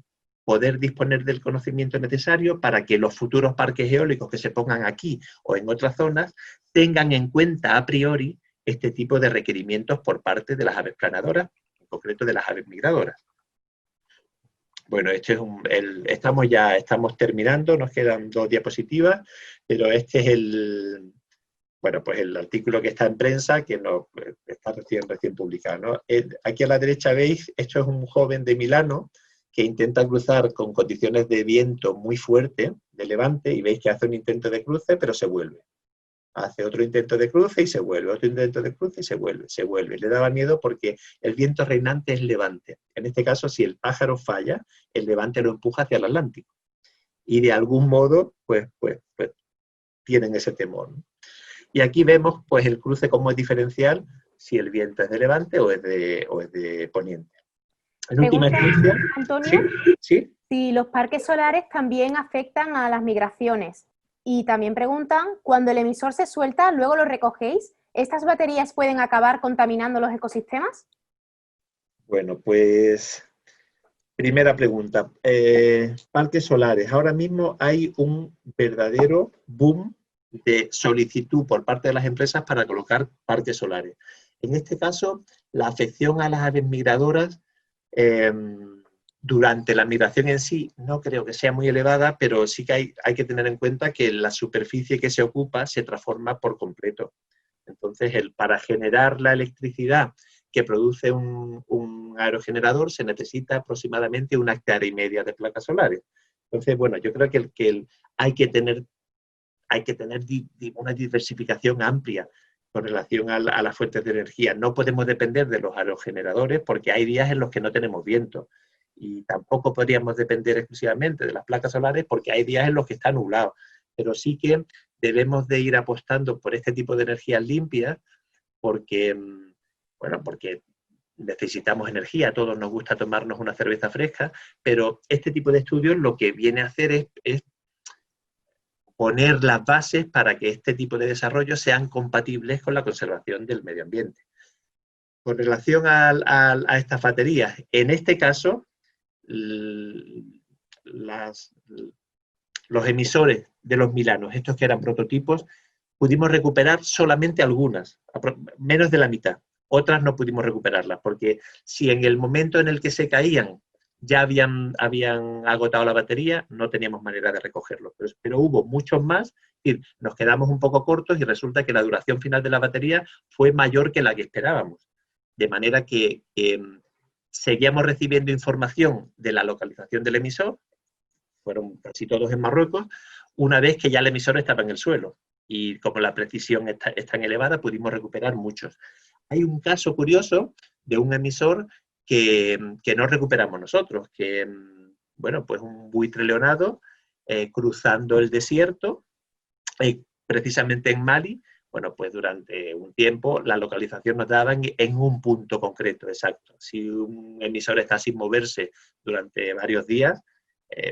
poder disponer del conocimiento necesario para que los futuros parques eólicos que se pongan aquí o en otras zonas tengan en cuenta a priori este tipo de requerimientos por parte de las aves planadoras, en concreto de las aves migradoras. Bueno, este es estamos terminando, nos quedan 2 diapositivas, pero este es el artículo que está en prensa, que está recién publicado, ¿no? Aquí a la derecha veis, esto es un joven de Milano que intenta cruzar con condiciones de viento muy fuerte, de levante, y veis que hace un intento de cruce, pero se vuelve. Hace otro intento de cruce y se vuelve, otro intento de cruce y se vuelve. Le daba miedo porque el viento reinante es levante. En este caso, si el pájaro falla, el levante lo empuja hacia el Atlántico. Y de algún modo, pues tienen ese temor, ¿no? Y aquí vemos pues el cruce como es diferencial, si el viento es de levante o es de poniente. En última instancia, Antonio, ¿Sí? Si los parques solares también afectan a las migraciones. Y también preguntan, cuando el emisor se suelta, ¿luego lo recogéis? ¿Estas baterías pueden acabar contaminando los ecosistemas? Bueno, pues, primera pregunta. Parques solares. Ahora mismo hay un verdadero boom de solicitud por parte de las empresas para colocar parques solares. En este caso, la afección a las aves migradoras durante la migración en sí no creo que sea muy elevada, pero sí que hay que tener en cuenta que la superficie que se ocupa se transforma por completo. Entonces, para generar la electricidad que produce un aerogenerador se necesita aproximadamente 1,5 hectáreas de placas solares. Entonces, bueno, yo creo que hay que tener una diversificación amplia con relación a las fuentes de energía. No podemos depender de los aerogeneradores porque hay días en los que no tenemos viento. Y tampoco podríamos depender exclusivamente de las placas solares porque hay días en los que está nublado. Pero sí que debemos de ir apostando por este tipo de energías limpias porque necesitamos energía, a todos nos gusta tomarnos una cerveza fresca, pero este tipo de estudios lo que viene a hacer es poner las bases para que este tipo de desarrollos sean compatibles con la conservación del medio ambiente. Con relación a estas baterías, en este caso, los emisores de los Milanos, estos que eran prototipos, pudimos recuperar solamente algunas, menos de la mitad. Otras no pudimos recuperarlas, porque si en el momento en el que se caían ya habían agotado la batería, no teníamos manera de recogerlos. Pero hubo muchos más, y nos quedamos un poco cortos y resulta que la duración final de la batería fue mayor que la que esperábamos. De manera que seguíamos recibiendo información de la localización del emisor, fueron casi todos en Marruecos, una vez que ya el emisor estaba en el suelo. Y como la precisión es tan elevada, pudimos recuperar muchos. Hay un caso curioso de un emisor que no recuperamos nosotros, que, bueno, pues un buitre leonado cruzando el desierto, precisamente en Mali. Bueno, pues durante un tiempo la localización nos daba en un punto concreto, exacto. Si un emisor está sin moverse durante varios días,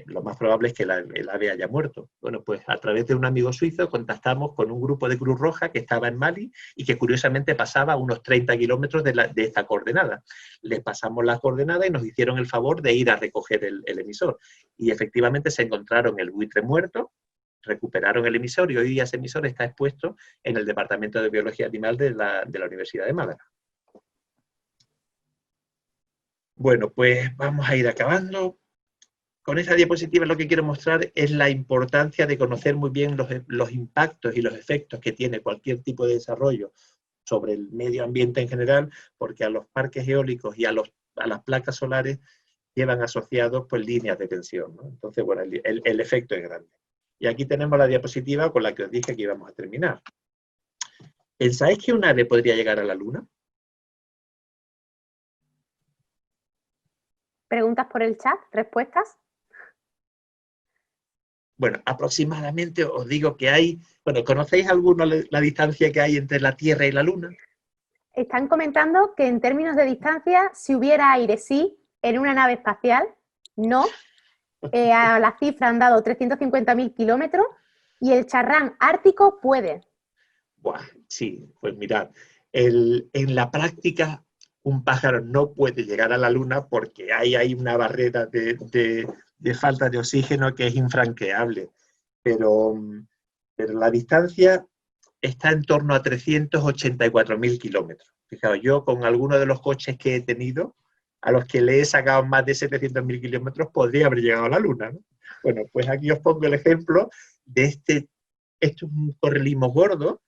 lo más probable es que el ave haya muerto. Bueno, pues a través de un amigo suizo contactamos con un grupo de Cruz Roja que estaba en Mali y que curiosamente pasaba a unos 30 kilómetros de esta coordenada. Les pasamos las coordenadas y nos hicieron el favor de ir a recoger el emisor. Y efectivamente se encontraron el buitre muerto, recuperaron el emisor y hoy día ese emisor está expuesto en el Departamento de Biología Animal de la Universidad de Málaga. Bueno, pues vamos a ir acabando. Con esta diapositiva lo que quiero mostrar es la importancia de conocer muy bien los impactos y los efectos que tiene cualquier tipo de desarrollo sobre el medio ambiente en general, porque a los parques eólicos y a las placas solares llevan asociados pues líneas de tensión, ¿no? Entonces, bueno, el efecto es grande. Y aquí tenemos la diapositiva con la que os dije que íbamos a terminar. ¿Pensáis que un ave podría llegar a la Luna? ¿Preguntas por el chat? ¿Respuestas? Bueno, aproximadamente os digo que hay... Bueno, ¿conocéis alguno la distancia que hay entre la Tierra y la Luna? Están comentando que en términos de distancia, si hubiera aire, sí, en una nave espacial, no. A la cifra han dado 350.000 kilómetros y el charrán ártico puede. Buah, sí, pues mirad, en la práctica un pájaro no puede llegar a la Luna porque hay una barrera de falta de oxígeno que es infranqueable, pero la distancia está en torno a 384.000 kilómetros. Fijaos, yo con algunos de los coches que he tenido, a los que le he sacado más de 700.000 kilómetros, podría haber llegado a la Luna, ¿no? Bueno, pues aquí os pongo el ejemplo de esto es un correlimos gordo,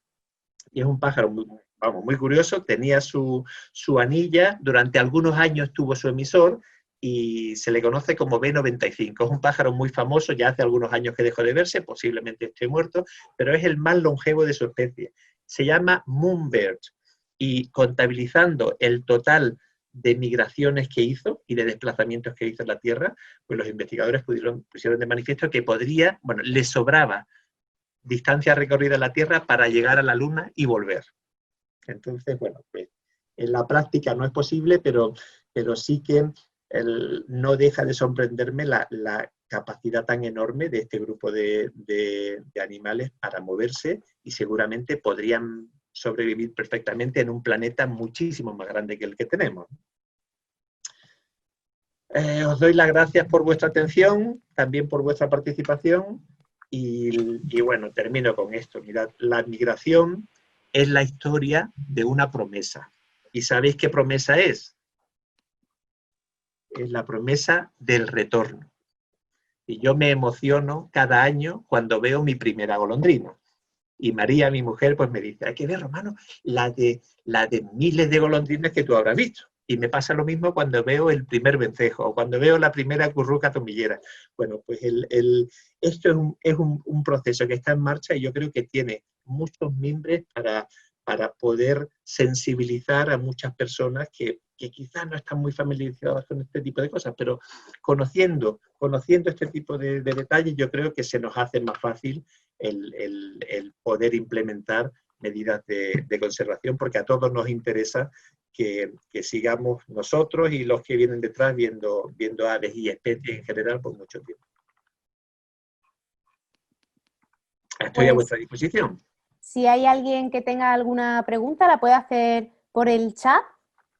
y es un pájaro muy curioso, tenía su anilla, durante algunos años tuvo su emisor, y se le conoce como B95. Es un pájaro muy famoso, ya hace algunos años que dejó de verse, posiblemente esté muerto, pero es el más longevo de su especie. Se llama Moonbird, y contabilizando el total de migraciones que hizo y de desplazamientos que hizo en la Tierra, pues los investigadores pusieron de manifiesto que le sobraba distancia recorrida en la Tierra para llegar a la Luna y volver. Entonces, bueno, pues en la práctica no es posible, pero sí que no deja de sorprenderme la capacidad tan enorme de este grupo de animales para moverse, y seguramente podrían sobrevivir perfectamente en un planeta muchísimo más grande que el que tenemos. Os doy las gracias por vuestra atención, también por vuestra participación, y bueno, termino con esto. Mirad, la migración es la historia de una promesa. ¿Y sabéis qué promesa es? Es la promesa del retorno. Y yo me emociono cada año cuando veo mi primera golondrina. Y María, mi mujer, pues me dice, hay que ver, Romano, la de miles de golondrinas que tú habrás visto. Y me pasa lo mismo cuando veo el primer vencejo o cuando veo la primera curruca tomillera. Bueno, pues esto es un proceso que está en marcha, y yo creo que tiene muchos mimbres para poder sensibilizar a muchas personas que quizás no están muy familiarizadas con este tipo de cosas, pero conociendo este tipo de detalles, yo creo que se nos hace más fácil el poder implementar medidas de conservación, porque a todos nos interesa que sigamos nosotros y los que vienen detrás viendo aves y especies en general por mucho tiempo. Estoy a vuestra disposición. Si hay alguien que tenga alguna pregunta, la puede hacer por el chat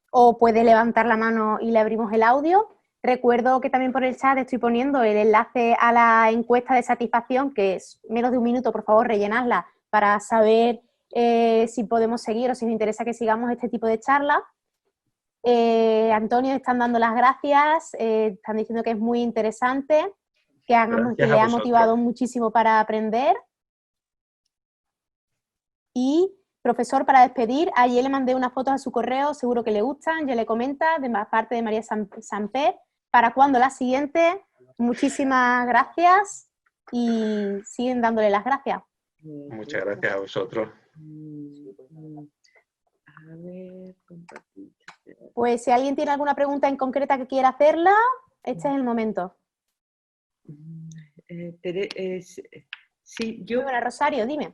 o puede levantar la mano y le abrimos el audio. Recuerdo que también por el chat estoy poniendo el enlace a la encuesta de satisfacción, que es menos de un minuto, por favor, rellenadla para saber si podemos seguir o si nos interesa que sigamos este tipo de charlas. Antonio, están dando las gracias, están diciendo que es muy interesante, que le ha motivado muchísimo para aprender. Y, profesor, para despedir, ayer le mandé unas fotos a su correo, seguro que le gustan, ya le comenta, de parte de María Samper. ¿Para cuándo la siguiente? Muchísimas gracias y siguen dándole las gracias. Muchas gracias a vosotros. Pues si alguien tiene alguna pregunta en concreta que quiera hacerla, este es el momento. Sí, yo... Bueno, Rosario, dime.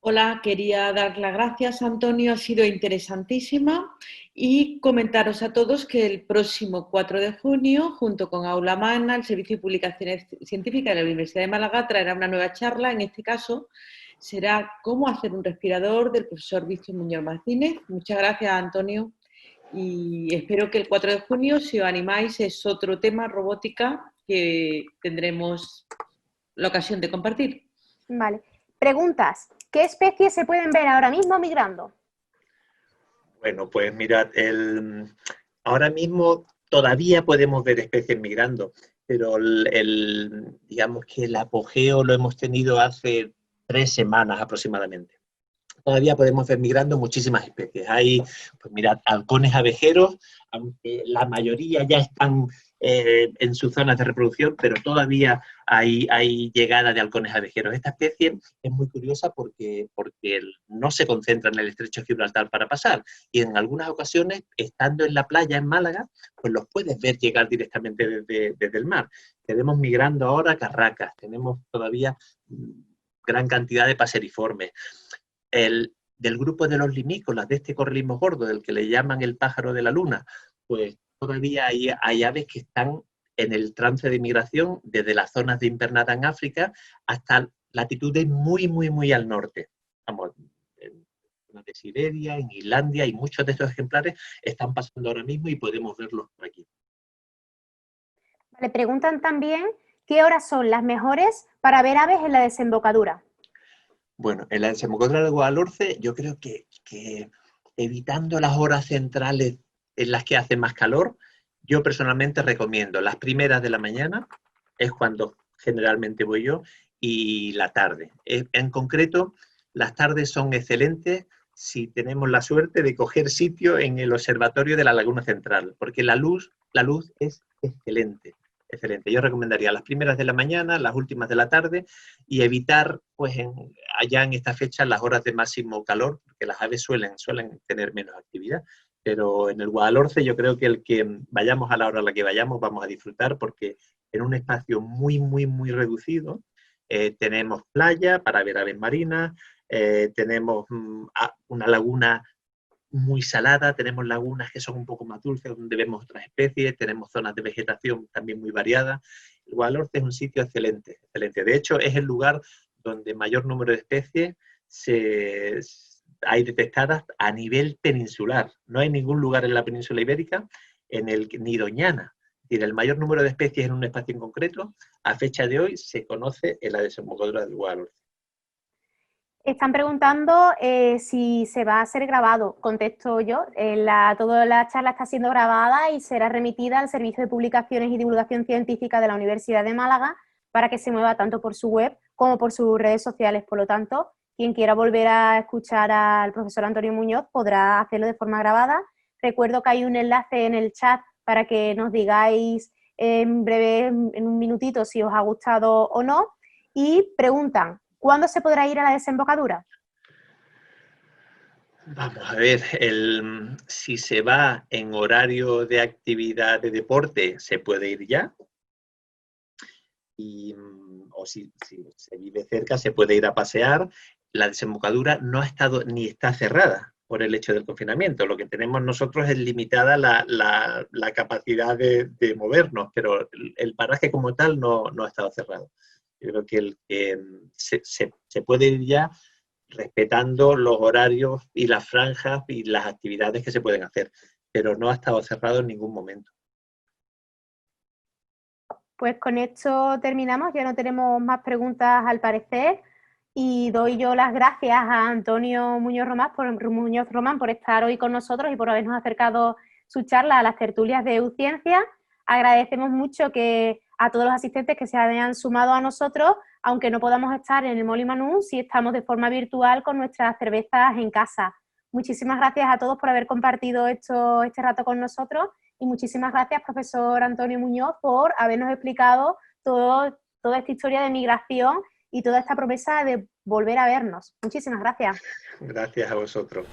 Hola, quería dar las gracias, Antonio, ha sido interesantísima y comentaros a todos que el próximo 4 de junio, junto con Aula Magna, el Servicio de Publicaciones Científicas de la Universidad de Málaga traerá una nueva charla, en este caso será cómo hacer un respirador del profesor Víctor Muñoz Martínez. Muchas gracias, Antonio, y espero que el 4 de junio, si os animáis, es otro tema, robótica, que tendremos la ocasión de compartir. Vale. Preguntas. ¿Qué especies se pueden ver ahora mismo migrando? Bueno, pues mirad, ahora mismo todavía podemos ver especies migrando, pero digamos que el apogeo lo hemos tenido hace 3 semanas aproximadamente. Todavía podemos ver migrando muchísimas especies. Hay, pues mirad, halcones abejeros, aunque la mayoría ya están en sus zonas de reproducción, pero todavía hay llegada de halcones abejeros. Esta especie es muy curiosa porque no se concentra en el estrecho de Gibraltar para pasar, y en algunas ocasiones, estando en la playa en Málaga, pues los puedes ver llegar directamente desde el mar. Tenemos migrando ahora carracas, tenemos todavía gran cantidad de paseriformes. Del grupo de los limícolas, de este correlismo gordo, del que le llaman el pájaro de la luna, pues todavía hay aves que están en el trance de migración desde las zonas de invernada en África hasta latitudes muy, muy, muy al norte. Vamos, en de Siberia, en Islandia, y muchos de estos ejemplares están pasando ahora mismo y podemos verlos por aquí. Le preguntan también qué horas son las mejores para ver aves en la desembocadura. Bueno, en la desembocadura del Guadalhorce yo creo que evitando las horas centrales en las que hace más calor, yo personalmente recomiendo las primeras de la mañana, es cuando generalmente voy yo, y la tarde. En concreto, las tardes son excelentes si tenemos la suerte de coger sitio en el observatorio de la Laguna Central, porque la luz es excelente. Excelente. Yo recomendaría las primeras de la mañana, las últimas de la tarde, y evitar, pues, allá en esta fecha, las horas de máximo calor, porque las aves suelen tener menos actividad. Pero en el Guadalhorce yo creo que el que vayamos a la hora a la que vayamos vamos a disfrutar, porque en un espacio muy, muy, muy reducido tenemos playa para ver aves marinas, tenemos una laguna muy salada, tenemos lagunas que son un poco más dulces donde vemos otras especies, tenemos zonas de vegetación también muy variadas. El Guadalhorce es un sitio excelente, excelente. De hecho, es el lugar donde mayor número de especies hay detectadas a nivel peninsular. No hay ningún lugar en la península ibérica en el que, ni Doñana. Es decir, el mayor número de especies en un espacio en concreto, a fecha de hoy, se conoce en la desembocadura del Guadalhorce. Están preguntando si se va a ser grabado. Contesto yo. Toda la charla está siendo grabada y será remitida al Servicio de Publicaciones y Divulgación Científica de la Universidad de Málaga para que se mueva tanto por su web como por sus redes sociales. Por lo tanto, quien quiera volver a escuchar al profesor Antonio Muñoz podrá hacerlo de forma grabada. Recuerdo que hay un enlace en el chat para que nos digáis en breve, en un minutito, si os ha gustado o no. Y preguntan, ¿cuándo se podrá ir a la desembocadura? Vamos a ver, si se va en horario de actividad de deporte, se puede ir ya. O si se vive cerca, se puede ir a pasear. La desembocadura no ha estado ni está cerrada por el hecho del confinamiento. Lo que tenemos nosotros es limitada la capacidad de movernos, pero el paraje como tal no ha estado cerrado. Yo creo que se puede ir ya respetando los horarios y las franjas y las actividades que se pueden hacer, pero no ha estado cerrado en ningún momento. Pues con esto terminamos, ya no tenemos más preguntas al parecer, y doy yo las gracias a Antonio Muñoz Román por estar hoy con nosotros y por habernos acercado su charla a las tertulias de EUciencia. Agradecemos mucho a todos los asistentes que se hayan sumado a nosotros, aunque no podamos estar en el Molí Manú, sí estamos de forma virtual con nuestras cervezas en casa. Muchísimas gracias a todos por haber compartido este rato con nosotros, y muchísimas gracias, profesor Antonio Muñoz, por habernos explicado toda esta historia de migración y toda esta promesa de volver a vernos. Muchísimas gracias. Gracias a vosotros.